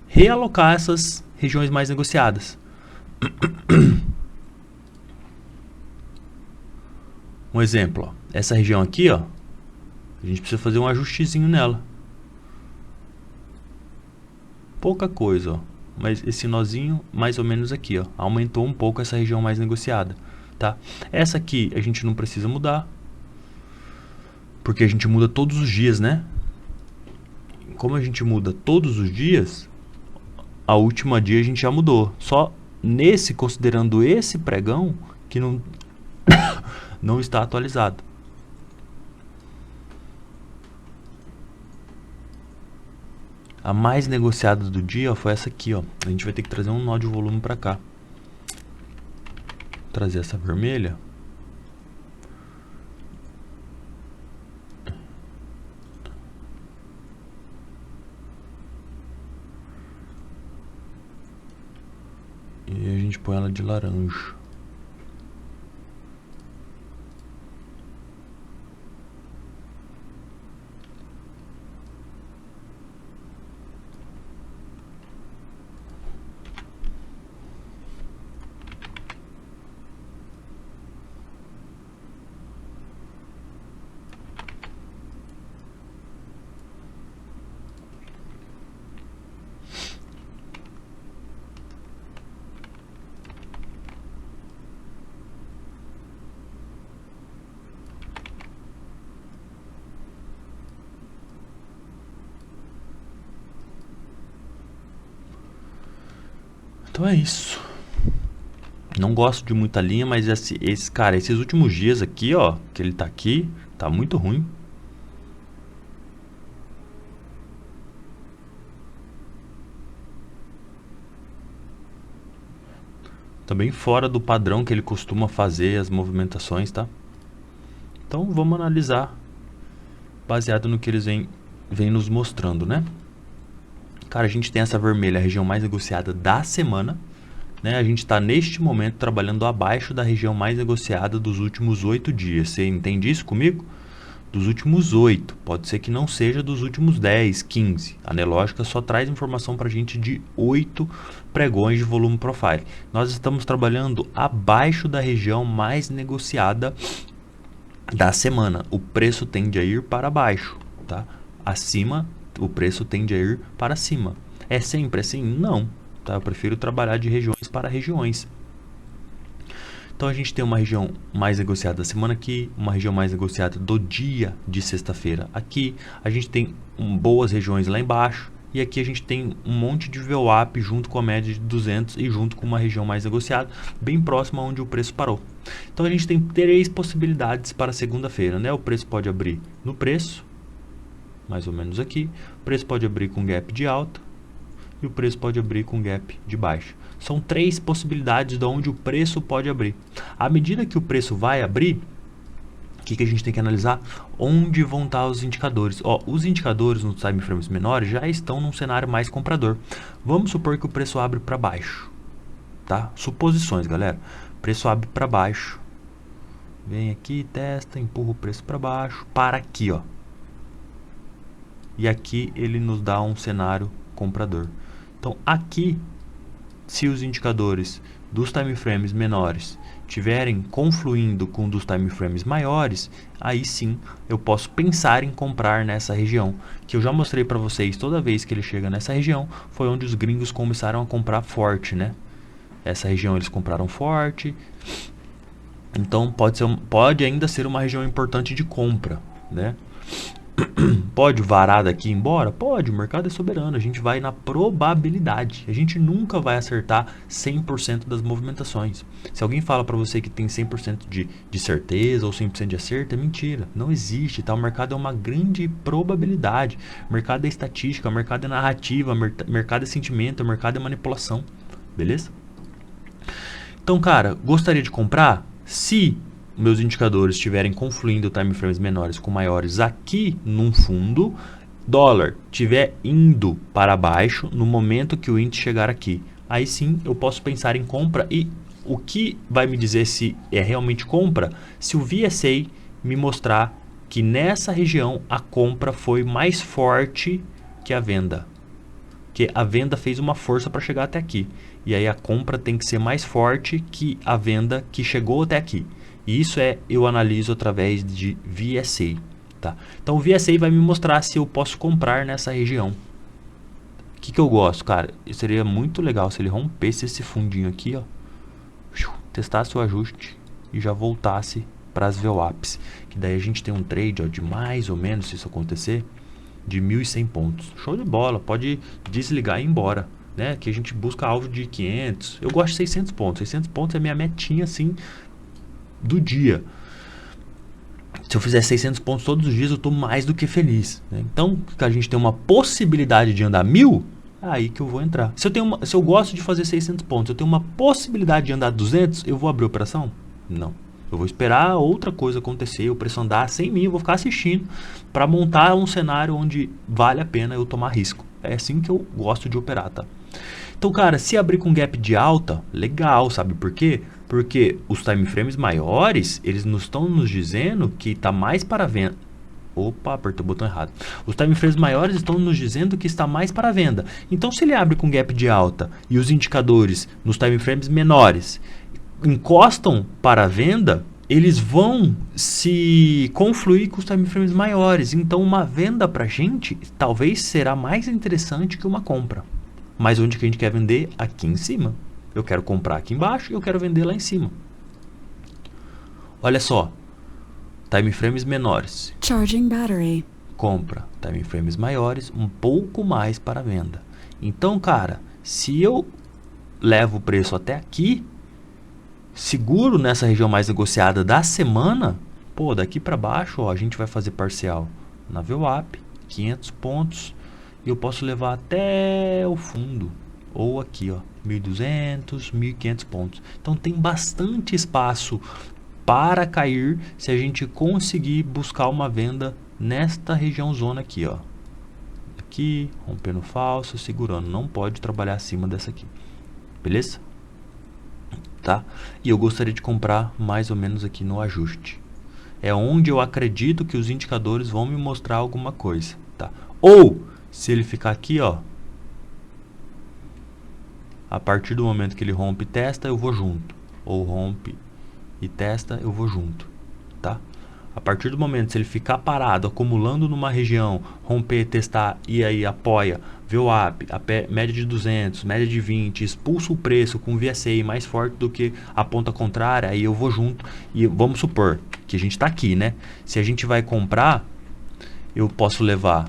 realocar essas regiões mais negociadas. Um exemplo, ó, essa região aqui, ó, a gente precisa fazer um ajustezinho nela. Pouca coisa, ó, mas esse nozinho mais ou menos aqui, ó, aumentou um pouco essa região mais negociada, tá? Essa aqui a gente não precisa mudar, porque a gente muda todos os dias, né? Como a gente muda todos os dias, a última dia a gente já mudou. Só nesse, considerando esse pregão, que não, não está atualizado. A mais negociada do dia, ó, foi essa aqui, ó. A gente vai ter que trazer um nó de volume para cá. Trazer essa vermelha. E a gente põe ela de laranja. Então é isso. Não gosto de muita linha, mas cara, esses últimos dias aqui, ó, que ele tá aqui, tá muito ruim. Também fora do padrão que ele costuma fazer as movimentações, tá? Então vamos analisar baseado no que eles vêm nos mostrando, né? Cara, a gente tem essa vermelha, a região mais negociada da semana, né? A gente está neste momento trabalhando abaixo da região mais negociada dos últimos 8 dias. Você entende isso comigo? Dos últimos 8, pode ser que não seja dos últimos 10, 15. A Nelógica só traz informação para a gente de 8 pregões de volume profile. Nós estamos trabalhando abaixo da região mais negociada da semana. O preço tende a ir para baixo, tá? Acima, o preço tende a ir para cima. É sempre assim? Não, tá? Eu prefiro trabalhar de regiões para regiões. Então a gente tem uma região mais negociada da semana aqui, uma região mais negociada do dia de sexta-feira aqui. A gente tem boas regiões lá embaixo. E aqui a gente tem um monte de VWAP junto com a média de 200 e junto com uma região mais negociada, bem próxima onde o preço parou. Então a gente tem 3 possibilidades para segunda-feira, né? O preço pode abrir no preço, mais ou menos aqui. O preço pode abrir com gap de alta e o preço pode abrir com gap de baixa. São 3 possibilidades de onde o preço pode abrir. À medida que o preço vai abrir, o que a gente tem que analisar? Onde vão estar os indicadores? Ó, os indicadores nos time frames menores já estão num cenário mais comprador. Vamos supor que o preço abre para baixo, tá? Suposições, galera. O preço abre para baixo. Vem aqui, testa, empurra o preço para baixo, para aqui, ó. E aqui ele nos dá um cenário comprador. Então aqui, se os indicadores dos time frames menores tiverem confluindo com dos time frames maiores, aí sim eu posso pensar em comprar nessa região, que eu já mostrei para vocês. Toda vez que ele chega nessa região, foi onde os gringos começaram a comprar forte, né? Essa região eles compraram forte. Então pode ainda ser uma região importante de compra, né? Pode varar daqui embora? Pode, o mercado é soberano, a gente vai na probabilidade. A gente nunca vai acertar 100% das movimentações. Se alguém fala para você que tem 100% de certeza ou 100% de acerto, é mentira. Não existe, tá? O mercado é uma grande probabilidade. O mercado é estatística, o mercado é narrativa, o mercado é sentimento, o mercado é manipulação. Beleza? Então, cara, gostaria de comprar? Se meus indicadores estiverem confluindo time frames menores com maiores aqui num fundo, dólar estiver indo para baixo no momento que o índice chegar aqui, aí sim eu posso pensar em compra. E o que vai me dizer se é realmente compra? Se o VSA me mostrar que nessa região a compra foi mais forte que a venda, que a venda fez uma força para chegar até aqui, e aí a compra tem que ser mais forte que a venda que chegou até aqui. E isso eu analiso através de VSA, tá? Então o VSA vai me mostrar se eu posso comprar nessa região. O que eu gosto, cara? Seria muito legal se ele rompesse esse fundinho aqui, ó, testasse o ajuste e já voltasse para as VWAPs. Que daí a gente tem um trade, ó, de mais ou menos, se isso acontecer, de 1.100 pontos. Show de bola, pode desligar e ir embora. né? Que a gente busca alvo de 500. Eu gosto de 600 pontos. 600 pontos é minha metinha, assim, do dia. Se eu fizer 600 pontos todos os dias, eu tô mais do que feliz, né? Então, que a gente tem uma possibilidade de andar 1000, é aí que eu vou entrar. Se eu gosto de fazer 600 pontos, eu tenho uma possibilidade de andar 200, eu vou abrir a operação? Não. Eu vou esperar outra coisa acontecer, o preço andar sem mim, eu vou ficar assistindo para montar um cenário onde vale a pena eu tomar risco. É assim que eu gosto de operar, tá? Então, cara, se abrir com gap de alta, legal, sabe por quê? Porque os time frames maiores, eles não estão nos dizendo que está mais para venda. Opa, apertei o botão errado. Os time frames maiores estão nos dizendo que está mais para venda. Então, se ele abre com gap de alta e os indicadores nos time frames menores encostam para a venda, eles vão se confluir com os time frames maiores. Então, uma venda para a gente talvez será mais interessante que uma compra. Mas onde que a gente quer vender? Aqui em cima. Eu quero comprar aqui embaixo e eu quero vender lá em cima. Olha só. Time frames menores. Charging battery. Compra. Time frames maiores, um pouco mais para venda. Então, cara, se eu levo o preço até aqui, seguro nessa região mais negociada da semana, pô, daqui para baixo, ó, a gente vai fazer parcial na VWAP, 500 pontos, e eu posso levar até o fundo, ou aqui, ó, 1.200, 1.500 pontos. Então tem bastante espaço para cair se a gente conseguir buscar uma venda nesta região zona aqui, ó. Aqui, rompendo falso, segurando. Não pode trabalhar acima dessa aqui. Beleza? Tá? E eu gostaria de comprar mais ou menos aqui no ajuste. É onde eu acredito que os indicadores vão me mostrar alguma coisa, tá? Ou, se ele ficar aqui, ó, a partir do momento que ele rompe e testa, eu vou junto. Ou rompe e testa, eu vou junto, tá? A partir do momento que ele ficar parado, acumulando numa região, romper, testar e aí apoia, VWAP, média de 200, média de 20, expulsa o preço com VSA mais forte do que a ponta contrária, aí eu vou junto. E vamos supor que a gente está aqui, né? Se a gente vai comprar, eu posso levar...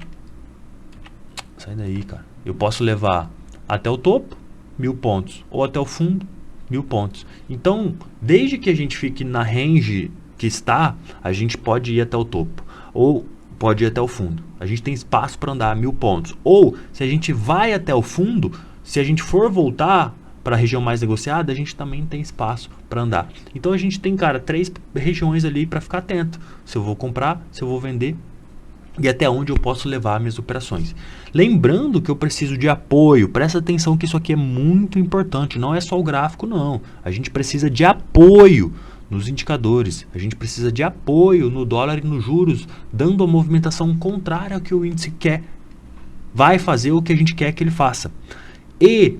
Sai daí, cara. Eu posso levar até o topo, 1000 pontos, ou até o fundo, 1000 pontos. Então, desde que a gente fique na range que está, a gente pode ir até o topo, ou pode ir até o fundo. A gente tem espaço para andar 1000 pontos. Ou, se a gente vai até o fundo, se a gente for voltar para a região mais negociada, a gente também tem espaço para andar. Então, a gente tem, cara, 3 regiões ali para ficar atento. Se eu vou comprar, se eu vou vender, e até onde eu posso levar minhas operações. Lembrando que eu preciso de apoio. Presta atenção que isso aqui é muito importante. Não é só o gráfico, não. A gente precisa de apoio nos indicadores. A gente precisa de apoio no dólar e nos juros, dando a movimentação contrária ao que o índice quer. Vai fazer o que a gente quer que ele faça. E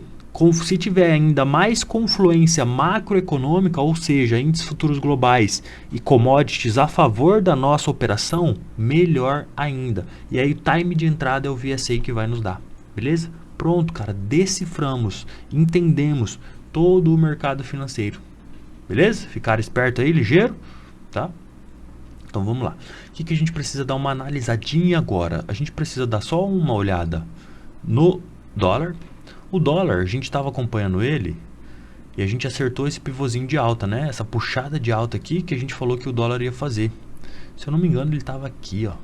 se tiver ainda mais confluência macroeconômica, ou seja, índices futuros globais e commodities a favor da nossa operação, melhor ainda. E aí o time de entrada é o VSA que vai nos dar. Beleza? Pronto, cara. Deciframos, entendemos todo o mercado financeiro. Beleza? Ficar esperto aí, ligeiro, tá? Então vamos lá. O que a gente precisa dar uma analisadinha agora? A gente precisa dar só uma olhada no dólar. O dólar, a gente estava acompanhando ele e a gente acertou esse pivôzinho de alta, né? Essa puxada de alta aqui que a gente falou que o dólar ia fazer. Se eu não me engano, ele estava aqui, ó.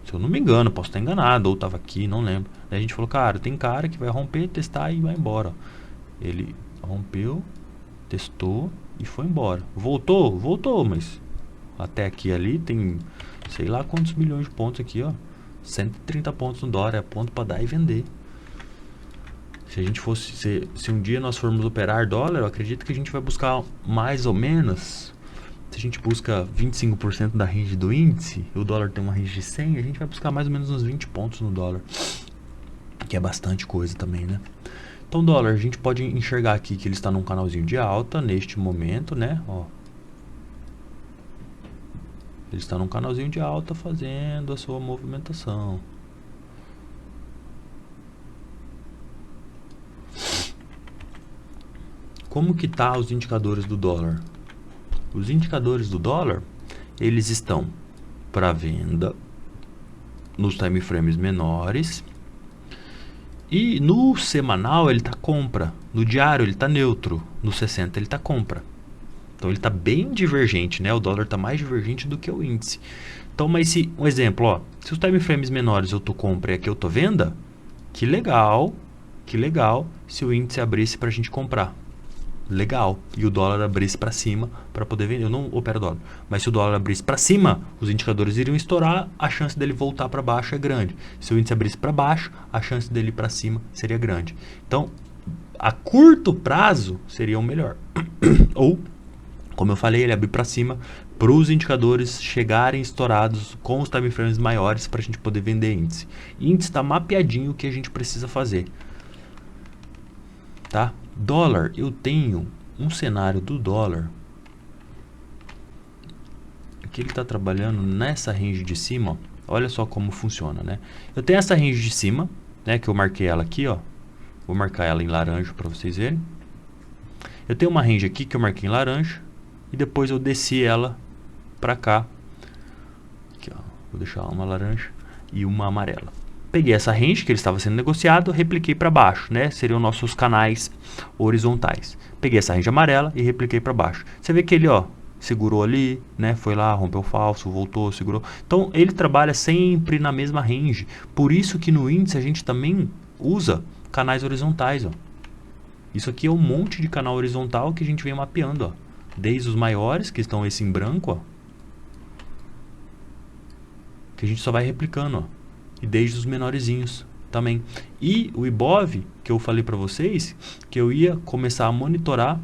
Se eu não me engano, posso estar enganado, ou estava aqui, não lembro. Daí a gente falou, cara, tem cara que vai romper, testar e vai embora. Ele rompeu, testou e foi embora. Voltou? Voltou, mas até aqui ali tem sei lá quantos milhões de pontos aqui, ó. 130 pontos no dólar, é ponto para dar e vender. Se a gente fosse, se um dia nós formos operar dólar, eu acredito que a gente vai buscar mais ou menos, se a gente busca 25% da range do índice, e o dólar tem uma range de 100, a gente vai buscar mais ou menos uns 20 pontos no dólar, que é bastante coisa também, né? Então, dólar, a gente pode enxergar aqui que ele está num canalzinho de alta neste momento, né? Ó. Ele está num canalzinho de alta fazendo a sua movimentação. Como que tá os indicadores do dólar? Os indicadores do dólar, eles estão para venda nos time frames menores E no semanal ele está compra, no diário ele está neutro, no 60 ele está compra. Então ele está bem divergente, né? O dólar está mais divergente do que o índice. Então, mas se, um exemplo, ó, se os time frames menores eu tô compra e aqui eu tô venda, que legal se o índice abrisse para a gente comprar. Legal. E o dólar abrisse para cima para poder vender. Eu não opero dólar. Mas se o dólar abrisse para cima, os indicadores iriam estourar, a chance dele voltar para baixo é grande. Se o índice abrisse para baixo, a chance dele ir para cima seria grande. Então, a curto prazo seria o melhor. Ou, como eu falei, ele abrir para cima para os indicadores chegarem estourados com os time frames maiores para a gente poder vender índice. Índice está mapeadinho o que a gente precisa fazer. Tá? Dólar, eu tenho um cenário do dólar que ele está trabalhando nessa range de cima, ó. Olha só como funciona, né? Eu tenho essa range de cima, né, que eu marquei ela aqui, ó. Vou marcar ela em laranja para vocês verem. Eu tenho uma range aqui que eu marquei em laranja e depois eu desci ela para cá. Aqui, ó. Vou deixar uma laranja e uma amarela. Peguei essa range que ele estava sendo negociado, repliquei para baixo, né? Seriam nossos canais horizontais. Peguei essa range amarela e repliquei para baixo. Você vê que ele, ó, segurou ali, né? Foi lá, rompeu falso, voltou, segurou. Então, ele trabalha sempre na mesma range. Por isso que no índice a gente também usa canais horizontais, ó. Isso aqui é um monte de canal horizontal que a gente vem mapeando, ó. Desde os maiores, que estão esse em branco, ó. Que a gente só vai replicando, ó. E desde os menorzinhos também. E o Ibov, que eu falei para vocês, que eu ia começar a monitorar.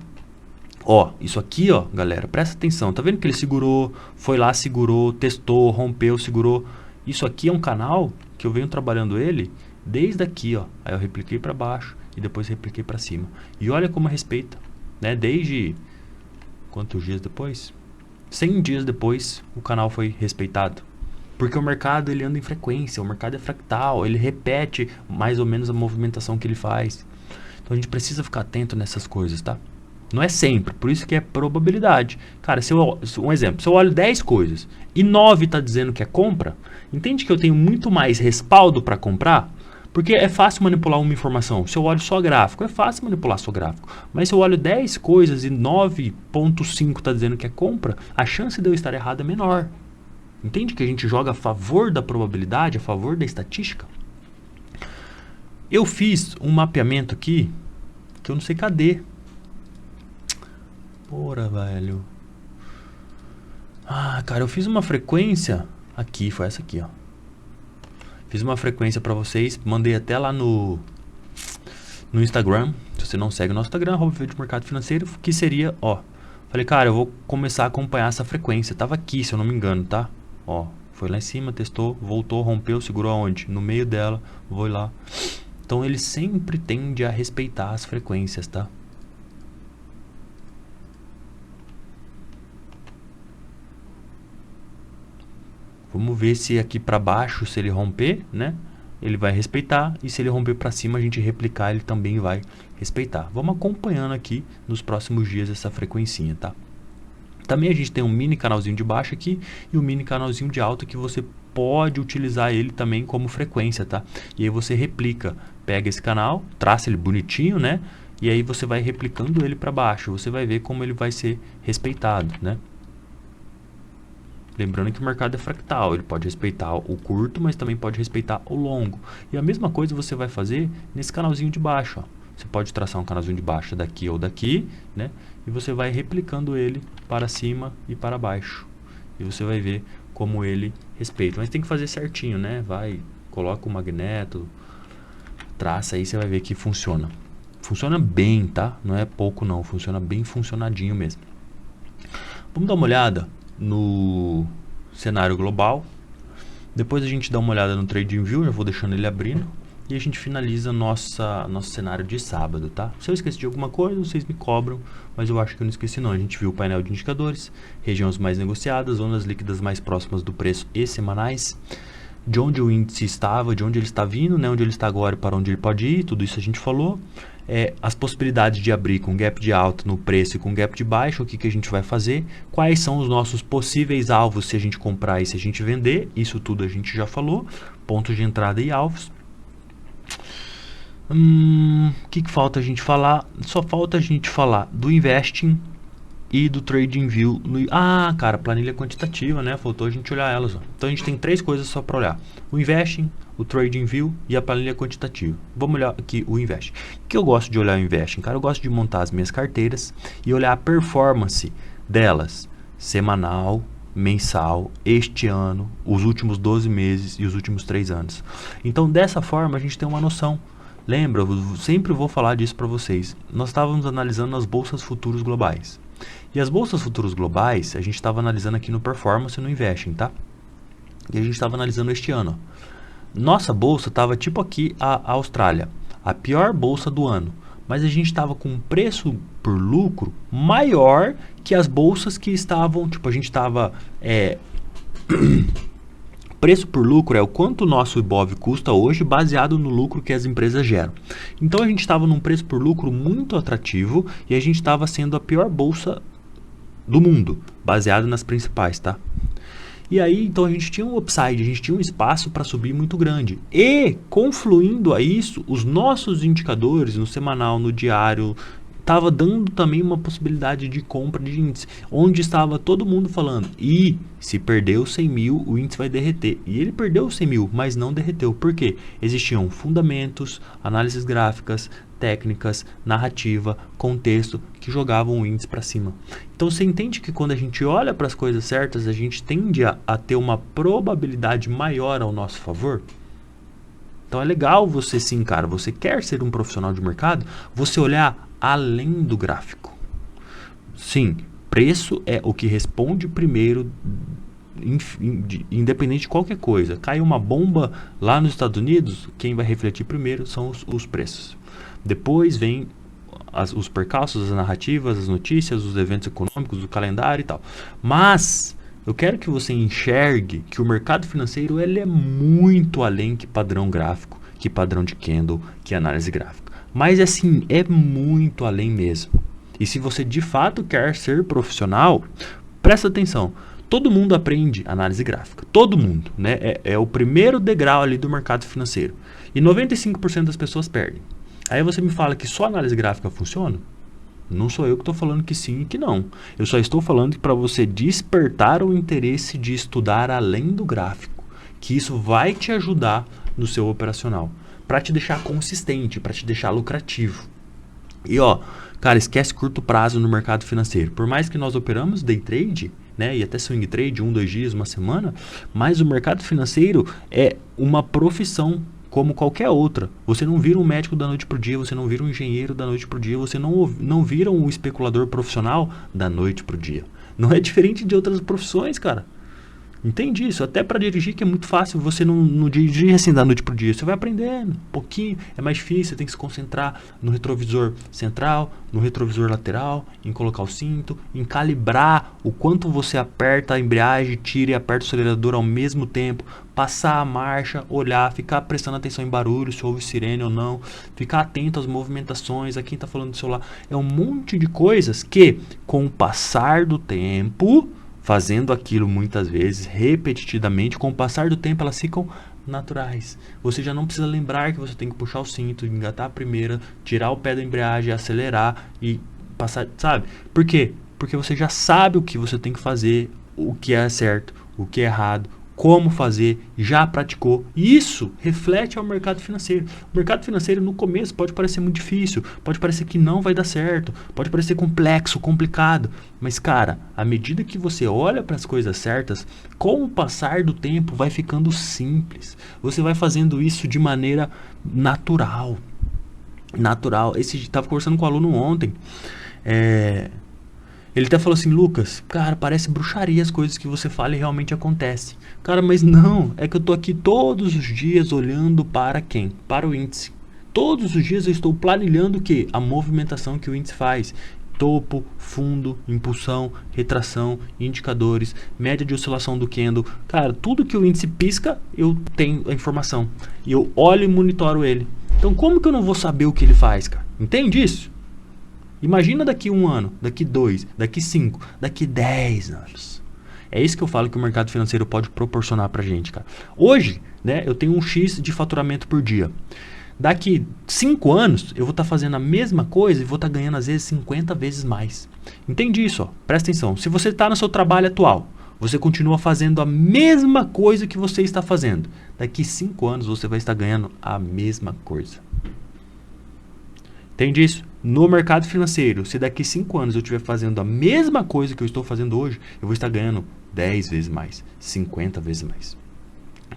Ó, isso aqui, ó, galera, presta atenção. Tá vendo que ele segurou, foi lá, segurou, testou, rompeu, segurou. Isso aqui é um canal que eu venho trabalhando ele desde aqui, ó. Aí eu repliquei para baixo e depois repliquei para cima. E olha como respeita, né? Desde quantos dias depois? 100 dias depois, o canal foi respeitado. Porque o mercado ele anda em frequência, o mercado é fractal, ele repete mais ou menos a movimentação que ele faz. Então a gente precisa ficar atento nessas coisas, tá? Não é sempre, por isso que é probabilidade. Cara, um exemplo, se eu olho 10 coisas e 9 está dizendo que é compra, entende que eu tenho muito mais respaldo para comprar? Porque é fácil manipular uma informação. Se eu olho só gráfico, é fácil manipular só gráfico. Mas se eu olho 10 coisas e 9,5 está dizendo que é compra, a chance de eu estar errado é menor. Entende que a gente joga a favor da probabilidade, a favor da estatística? Eu fiz um mapeamento aqui, que eu não sei cadê. Porra, velho. Ah, cara, eu fiz uma frequência. Aqui, foi essa aqui, ó. Fiz uma frequência pra vocês, mandei até lá no Instagram. Se você não segue o nosso Instagram, @Viver de Mercado Financeiro, que seria, ó. Falei, cara, eu vou começar a acompanhar essa frequência. Tava aqui, se eu não me engano, tá? Ó, foi lá em cima, testou, voltou, rompeu, segurou aonde? No meio dela, vou lá. Então ele sempre tende a respeitar as frequências, tá? Vamos ver se aqui para baixo, se ele romper, né? Ele vai respeitar, e se ele romper para cima, a gente replicar, ele também vai respeitar. Vamos acompanhando aqui nos próximos dias essa frequencinha, tá? Também a gente tem um mini canalzinho de baixo aqui e um mini canalzinho de alto que você pode utilizar ele também como frequência, tá? E aí você replica, pega esse canal, traça ele bonitinho, né? E aí você vai replicando ele para baixo, você vai ver como ele vai ser respeitado, né? Lembrando que o mercado é fractal, ele pode respeitar o curto, mas também pode respeitar o longo. E a mesma coisa você vai fazer nesse canalzinho de baixo, ó. Você pode traçar um canalzinho de baixo daqui ou daqui, né? E você vai replicando ele para cima e para baixo. E você vai ver como ele respeita. Mas tem que fazer certinho, né? Vai, coloca o magneto, traça aí, você vai ver que funciona. Funciona bem, tá? Não é pouco não, funciona bem funcionadinho mesmo. Vamos dar uma olhada no cenário global. Depois a gente dá uma olhada no TradingView, já vou deixando ele abrindo. E a gente finaliza nosso cenário de sábado, tá? Se eu esqueci de alguma coisa, vocês me cobram, mas eu acho que eu não esqueci não. A gente viu o painel de indicadores, regiões mais negociadas, zonas líquidas mais próximas do preço e semanais, de onde o índice estava, de onde ele está vindo, né? Onde ele está agora e para onde ele pode ir, tudo isso a gente falou. As possibilidades de abrir com gap de alta no preço e com gap de baixo, o que a gente vai fazer, quais são os nossos possíveis alvos se a gente comprar e se a gente vender, isso tudo a gente já falou, pontos de entrada e alvos. Que falta a gente falar? Só falta a gente falar do investing e do TradingView. Cara, planilha quantitativa, né? Faltou a gente olhar elas. Ó. Então a gente tem 3 coisas só para olhar: o investing, o TradingView e a planilha quantitativa. Vamos olhar aqui o investing. O que eu gosto de olhar o investing? Cara, eu gosto de montar as minhas carteiras e olhar a performance delas, semanal, mensal, este ano, os últimos 12 meses e os últimos 3 anos. Então, dessa forma, a gente tem uma noção. Lembra, eu sempre vou falar disso para vocês. Nós estávamos analisando as bolsas futuros globais. E as bolsas futuros globais, a gente estava analisando aqui no Performance e no Investing, tá? E a gente estava analisando este ano. Nossa bolsa estava tipo aqui a Austrália, a pior bolsa do ano. Mas a gente estava com um preço por lucro maior que as bolsas que estavam, tipo, a gente estava... Preço por lucro é o quanto o nosso Ibov custa hoje, baseado no lucro que as empresas geram. Então a gente estava num preço por lucro muito atrativo e a gente estava sendo a pior bolsa do mundo, baseado nas principais, tá? E aí, então a gente tinha um upside, a gente tinha um espaço para subir muito grande. E, confluindo a isso, os nossos indicadores no semanal, no diário, estava dando também uma possibilidade de compra de índice, onde estava todo mundo falando, e se perder os 100 mil, o índice vai derreter. E ele perdeu os 100 mil, mas não derreteu. Por quê? Existiam fundamentos, análises gráficas, técnicas, narrativa, contexto, que jogavam o índice para cima. Então você entende que quando a gente olha para as coisas certas, a gente tende a ter uma probabilidade maior ao nosso favor? Então é legal você sim, cara, você quer ser um profissional de mercado, você olhar além do gráfico. Sim, preço é o que responde primeiro, independente de qualquer coisa. Cai uma bomba lá nos Estados Unidos, quem vai refletir primeiro são os preços. Depois vem os percalços, as narrativas, as notícias, os eventos econômicos, o calendário e tal. Mas eu quero que você enxergue que o mercado financeiro ele é muito além que padrão gráfico, que padrão de candle, que análise gráfica. Mas assim, é muito além mesmo. E se você de fato quer ser profissional, presta atenção. Todo mundo aprende análise gráfica. Todo mundo, né? É o primeiro degrau ali do mercado financeiro. E 95% das pessoas perdem. Aí você me fala que só análise gráfica funciona? Não sou eu que estou falando que sim e que não. Eu só estou falando que para você despertar o interesse de estudar além do gráfico, que isso vai te ajudar no seu operacional, para te deixar consistente, para te deixar lucrativo. E ó, cara, esquece curto prazo no mercado financeiro. Por mais que nós operamos day trade, né, e até swing trade, 1, 2 dias, uma semana, mas o mercado financeiro é uma profissão como qualquer outra. Você não vira um médico da noite pro dia, você não vira um engenheiro da noite pro dia, você não vira um especulador profissional da noite pro dia. Não é diferente de outras profissões, cara. Entende isso? Até para dirigir que é muito fácil, você não dirigir assim da noite pro dia. Você vai aprendendo um pouquinho, é mais difícil, você tem que se concentrar no retrovisor central, no retrovisor lateral, em colocar o cinto, em calibrar o quanto você aperta a embreagem, tira e aperta o acelerador ao mesmo tempo, passar a marcha, olhar, ficar prestando atenção em barulho, se houve sirene ou não, ficar atento às movimentações, a quem está falando do celular. É um monte de coisas que, com o passar do tempo, fazendo aquilo muitas vezes, repetitivamente, com o passar do tempo elas ficam naturais. Você já não precisa lembrar que você tem que puxar o cinto, engatar a primeira, tirar o pé da embreagem, acelerar e passar, sabe? Por quê? Porque você já sabe o que você tem que fazer, o que é certo, o que é errado, como fazer, já praticou. E isso reflete ao mercado financeiro. O mercado financeiro no começo pode parecer muito difícil, pode parecer que não vai dar certo, pode parecer complexo, complicado. Mas cara, à medida que você olha para as coisas certas, com o passar do tempo vai ficando simples. Você vai fazendo isso de maneira natural. Natural. Estava conversando com um aluno ontem. Ele até falou assim, Lucas, cara, parece bruxaria as coisas que você fala e realmente acontece. Cara, mas não, é que eu tô aqui todos os dias olhando para quem? Para o índice. Todos os dias eu estou planilhando o quê? A movimentação que o índice faz. Topo, fundo, impulsão, retração, indicadores, média de oscilação do candle. Cara, tudo que o índice pisca, eu tenho a informação. E eu olho e monitoro ele. Então como que eu não vou saber o que ele faz, cara? Entende isso? Imagina daqui 1 ano, daqui 2, daqui 5, daqui 10 anos. É isso que eu falo que o mercado financeiro pode proporcionar pra gente, cara. Hoje, né, eu tenho um X de faturamento por dia. Daqui 5 anos, eu vou estar fazendo a mesma coisa e vou estar ganhando, às vezes, 50 vezes mais. Entende isso? Ó? Presta atenção. Se você está no seu trabalho atual, você continua fazendo a mesma coisa que você está fazendo. Daqui 5 anos, você vai estar ganhando a mesma coisa. Entende isso? No mercado financeiro, se daqui 5 anos eu estiver fazendo a mesma coisa que eu estou fazendo hoje, eu vou estar ganhando 10 vezes mais, 50 vezes mais.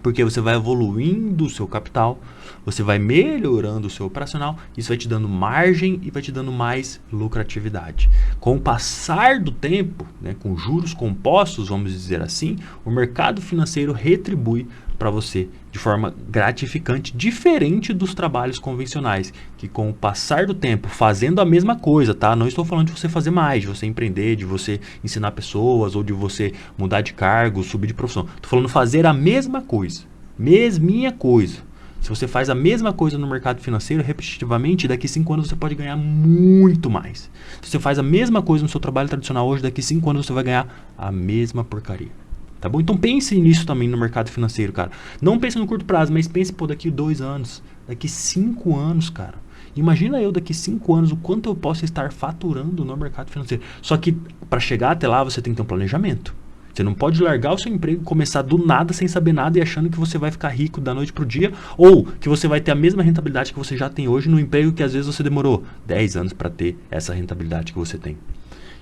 Porque você vai evoluindo o seu capital, você vai melhorando o seu operacional, isso vai te dando margem e vai te dando mais lucratividade. Com o passar do tempo, né, com juros compostos, vamos dizer assim, o mercado financeiro retribui para você de forma gratificante, diferente dos trabalhos convencionais, que com o passar do tempo, fazendo a mesma coisa, tá? Não estou falando de você fazer mais, de você empreender, de você ensinar pessoas, ou de você mudar de cargo, subir de profissão. Estou falando fazer a mesma coisa, mesminha coisa. Se você faz a mesma coisa no mercado financeiro, repetitivamente, daqui 5 anos você pode ganhar muito mais. Se você faz a mesma coisa no seu trabalho tradicional hoje, daqui 5 anos você vai ganhar a mesma porcaria. Tá bom? Então pense nisso também no mercado financeiro, cara. Não pense no curto prazo, mas pense, pô, daqui 2 anos, daqui 5 anos, cara. Imagina eu daqui 5 anos o quanto eu posso estar faturando no mercado financeiro. Só que para chegar até lá você tem que ter um planejamento. Você não pode largar o seu emprego e começar do nada sem saber nada e achando que você vai ficar rico da noite pro dia, ou que você vai ter a mesma rentabilidade que você já tem hoje no emprego que às vezes você demorou 10 anos para ter essa rentabilidade que você tem.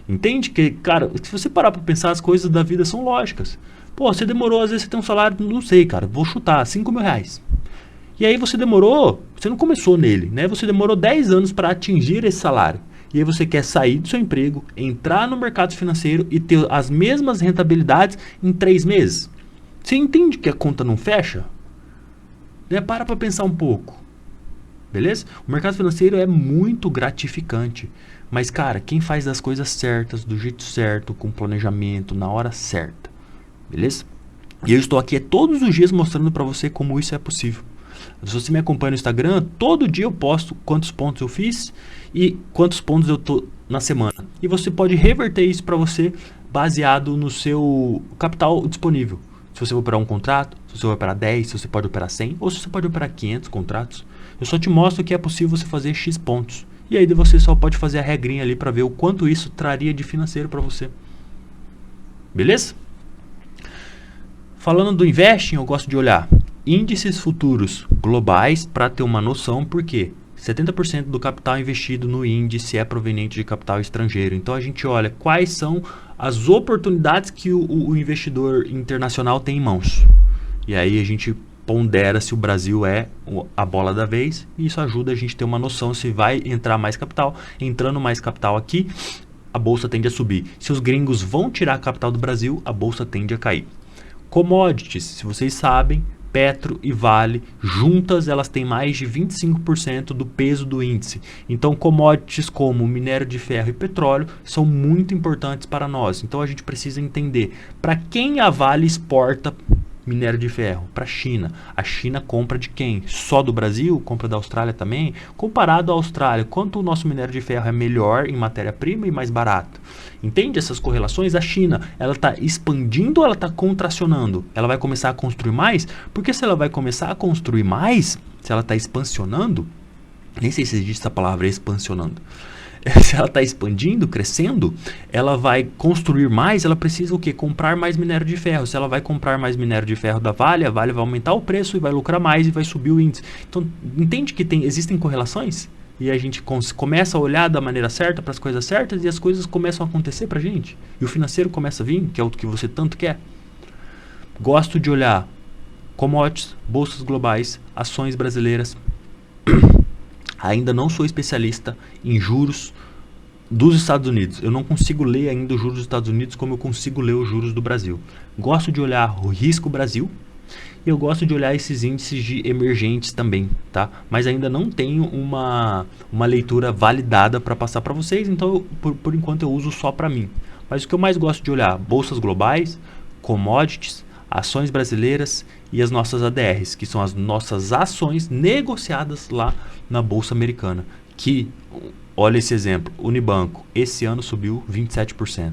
Entende que, cara, se você parar pra pensar, as coisas da vida são lógicas. Pô, você demorou, às vezes você tem um salário, não sei, cara, vou chutar, 5 mil reais. E aí você demorou, você não começou nele, né? Você demorou 10 anos para atingir esse salário. E aí você quer sair do seu emprego, entrar no mercado financeiro e ter as mesmas rentabilidades em 3 meses. Você entende que a conta não fecha? Né? Para pensar um pouco. Beleza? O mercado financeiro é muito gratificante. Mas, cara, quem faz as coisas certas, do jeito certo, com planejamento, na hora certa. Beleza? E eu estou aqui todos os dias mostrando para você como isso é possível. Se você me acompanha no Instagram, todo dia eu posto quantos pontos eu fiz e quantos pontos eu tô na semana. E você pode reverter isso para você baseado no seu capital disponível. Se você vai operar um contrato, se você vai operar 10, se você pode operar 100 ou se você pode operar 500 contratos. Eu só te mostro que é possível você fazer X pontos. E aí você só pode fazer a regrinha ali para ver o quanto isso traria de financeiro para você. Beleza? Falando do investing, eu gosto de olhar índices futuros globais para ter uma noção, porque 70% do capital investido no índice é proveniente de capital estrangeiro. Então a gente olha quais são as oportunidades que o investidor internacional tem em mãos. E aí a gente pondera se o Brasil é a bola da vez, e isso ajuda a gente a ter uma noção se vai entrar mais capital. Entrando mais capital aqui, a bolsa tende a subir. Se os gringos vão tirar a capital do Brasil, a bolsa tende a cair. Commodities, se vocês sabem, Petro e Vale, juntas elas têm mais de 25% do peso do índice. Então commodities como minério de ferro e petróleo são muito importantes para nós. Então a gente precisa entender para quem a Vale exporta minério de ferro, para a China. A China compra de quem? Só do Brasil? Compra da Austrália também? Comparado à Austrália, quanto o nosso minério de ferro é melhor em matéria-prima e mais barato? Entende essas correlações? A China, ela está expandindo ou ela está contracionando? Ela vai começar a construir mais? Porque se ela vai começar a construir mais, se ela está expansionando, nem sei se existe essa palavra, expansionando. Se ela está expandindo, crescendo, ela vai construir mais, ela precisa o quê? Comprar mais minério de ferro. Se ela vai comprar mais minério de ferro da Vale, a Vale vai aumentar o preço e vai lucrar mais e vai subir o índice. Então, entende que existem correlações? E a gente começa a olhar da maneira certa para as coisas certas e as coisas começam a acontecer para a gente. E o financeiro começa a vir, que é o que você tanto quer. Gosto de olhar commodities, bolsas globais, ações brasileiras. Ainda não sou especialista em juros dos Estados Unidos. Eu não consigo ler ainda os juros dos Estados Unidos como eu consigo ler os juros do Brasil. Gosto de olhar o risco Brasil e eu gosto de olhar esses índices de emergentes também, tá? Mas ainda não tenho uma leitura validada para passar para vocês, então por enquanto eu uso só para mim. Mas o que eu mais gosto de olhar, bolsas globais, commodities, ações brasileiras e as nossas ADRs, que são as nossas ações negociadas lá na Bolsa Americana. Que, olha esse exemplo, Unibanco, esse ano subiu 27%.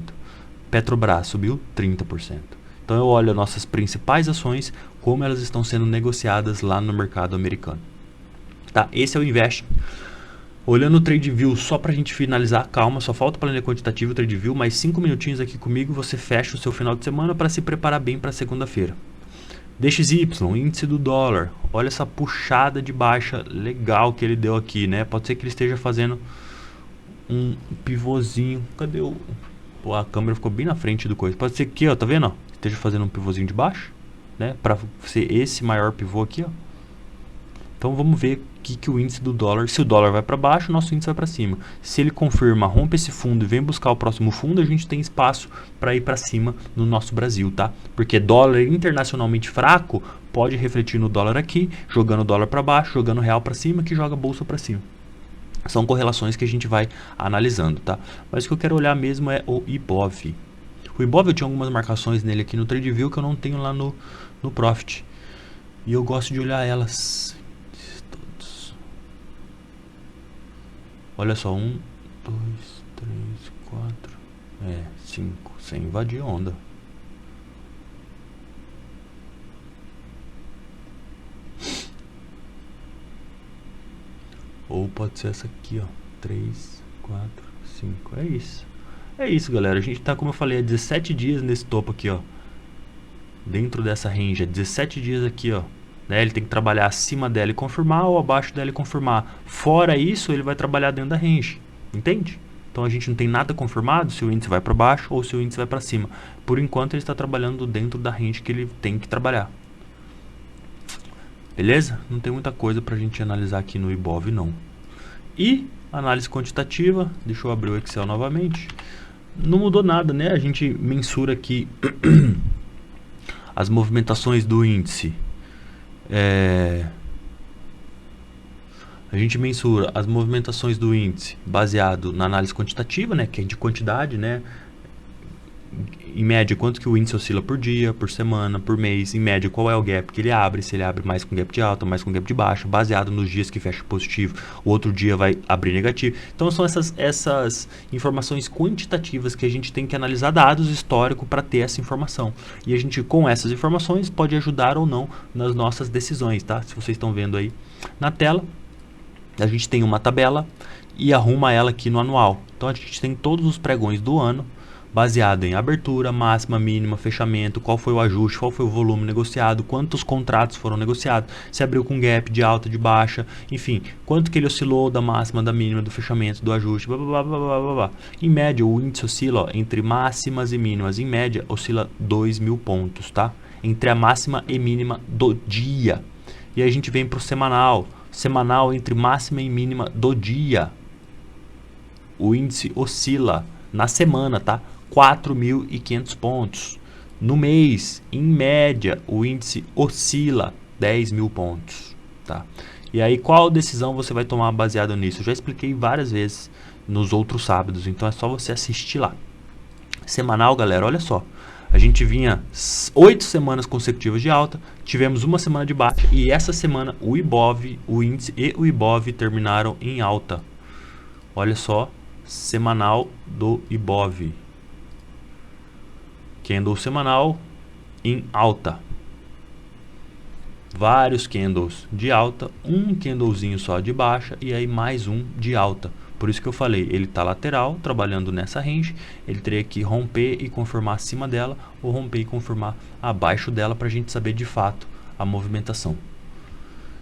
Petrobras subiu 30%. Então eu olho as nossas principais ações, como elas estão sendo negociadas lá no mercado americano. tá? Esse é o Investing. Olhando o TradeView, só pra gente finalizar, calma, só falta planilha quantitativa o TradeView, mais 5 minutinhos aqui comigo, você fecha o seu final de semana para se preparar bem para segunda-feira. DXY, índice do dólar, olha essa puxada de baixa legal que ele deu aqui, né? Pode ser que ele esteja fazendo um pivôzinho, cadê o... Pô, a câmera ficou bem na frente do coisa, pode ser que aqui, ó, tá vendo, ó? Esteja fazendo um pivôzinho de baixo, né? Para ser esse maior pivô aqui, ó. Então vamos ver que o índice do dólar, se o dólar vai para baixo, o nosso índice vai para cima. Se ele confirma, rompe esse fundo e vem buscar o próximo fundo, a gente tem espaço para ir para cima no nosso Brasil, tá? Porque dólar internacionalmente fraco pode refletir no dólar aqui, jogando o dólar para baixo, jogando o real para cima, que joga a bolsa para cima. São correlações que a gente vai analisando, tá? Mas o que eu quero olhar mesmo é o IBOV. O IBOV eu tinha algumas marcações nele aqui no TradeView que eu não tenho lá no Profit. E eu gosto de olhar elas. Olha só, 1, 2, 3, 4, 5, sem invadir onda. Ou pode ser essa aqui, ó, 3, 4, 5, é isso. É isso, galera, a gente tá, como eu falei, há 17 dias nesse topo aqui, ó. Dentro dessa range, 17 dias aqui, ó. Né, ele tem que trabalhar acima dela e confirmar ou abaixo dela e confirmar. Fora isso, ele vai trabalhar dentro da range. Entende? Então a gente não tem nada confirmado se o índice vai para baixo ou se o índice vai para cima. Por enquanto ele está trabalhando dentro da range que ele tem que trabalhar. Beleza? Não tem muita coisa para a gente analisar aqui no IBOV não. E análise quantitativa, deixa eu abrir o Excel novamente. Não mudou nada, né? A gente mensura aqui as movimentações do índice. A gente mensura as movimentações do índice baseado na análise quantitativa, né, que é de quantidade, né, em média quanto que o índice oscila por dia, por semana, por mês, em média qual é o gap que ele abre, se ele abre mais com gap de alta, mais com gap de baixa, baseado nos dias que fecha positivo, o outro dia vai abrir negativo. Então são essas informações quantitativas que a gente tem que analisar dados históricos para ter essa informação. E a gente com essas informações pode ajudar ou não nas nossas decisões, tá? Se vocês estão vendo aí na tela, a gente tem uma tabela e arruma ela aqui no anual. Então a gente tem todos os pregões do ano, baseado em abertura, máxima, mínima, fechamento, qual foi o ajuste, qual foi o volume negociado, quantos contratos foram negociados, se abriu com gap de alta, de baixa, enfim, quanto que ele oscilou da máxima, da mínima, do fechamento, do ajuste, blá, blá, blá, blá, blá, blá. Em média, o índice oscila, ó, entre máximas e mínimas, em média, oscila 2.000 pontos, tá? Entre a máxima e mínima do dia. E aí a gente vem para o semanal. Semanal entre máxima e mínima do dia. O índice oscila na semana, tá? 4.500 pontos. No mês, em média, o índice oscila 10.000 pontos, tá? E aí, qual decisão você vai tomar baseado nisso? Eu já expliquei várias vezes nos outros sábados, então é só você assistir lá. Semanal, galera, olha só. A gente vinha 8 semanas consecutivas de alta, tivemos uma semana de baixa e essa semana o IBOV, o índice e o IBOV terminaram em alta. Olha só, semanal do IBOV. Candle semanal em alta. Vários candles de alta, um candlezinho só de baixa e aí mais um de alta. Por isso que eu falei, ele está lateral, trabalhando nessa range, ele teria que romper e confirmar acima dela, ou romper e confirmar abaixo dela para a gente saber de fato a movimentação.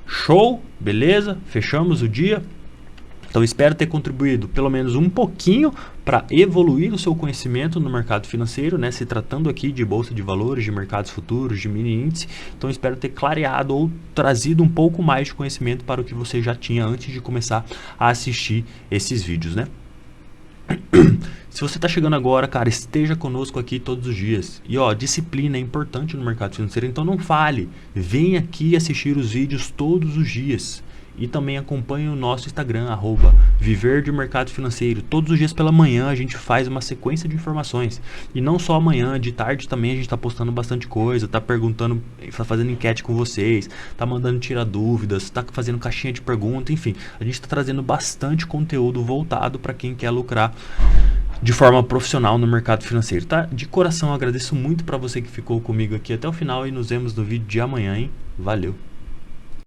Show? Beleza? Fechamos o dia. Então espero ter contribuído pelo menos um pouquinho para evoluir o seu conhecimento no mercado financeiro, né? Se tratando aqui de bolsa de valores, de mercados futuros, de mini índice. Então espero ter clareado ou trazido um pouco mais de conhecimento para o que você já tinha antes de começar a assistir esses vídeos, né? Se você está chegando agora, cara, esteja conosco aqui todos os dias. E ó, disciplina é importante no mercado financeiro, então não fale. Vem aqui assistir os vídeos todos os dias. E também acompanhe o nosso Instagram, @Viver de Mercado Financeiro. Todos os dias pela manhã a gente faz uma sequência de informações. E não só amanhã, de tarde também a gente está postando bastante coisa, tá perguntando, tá fazendo enquete com vocês, tá mandando tirar dúvidas, tá fazendo caixinha de pergunta, enfim. A gente está trazendo bastante conteúdo voltado para quem quer lucrar de forma profissional no mercado financeiro, tá? De coração, agradeço muito para você que ficou comigo aqui até o final e nos vemos no vídeo de amanhã, hein? Valeu!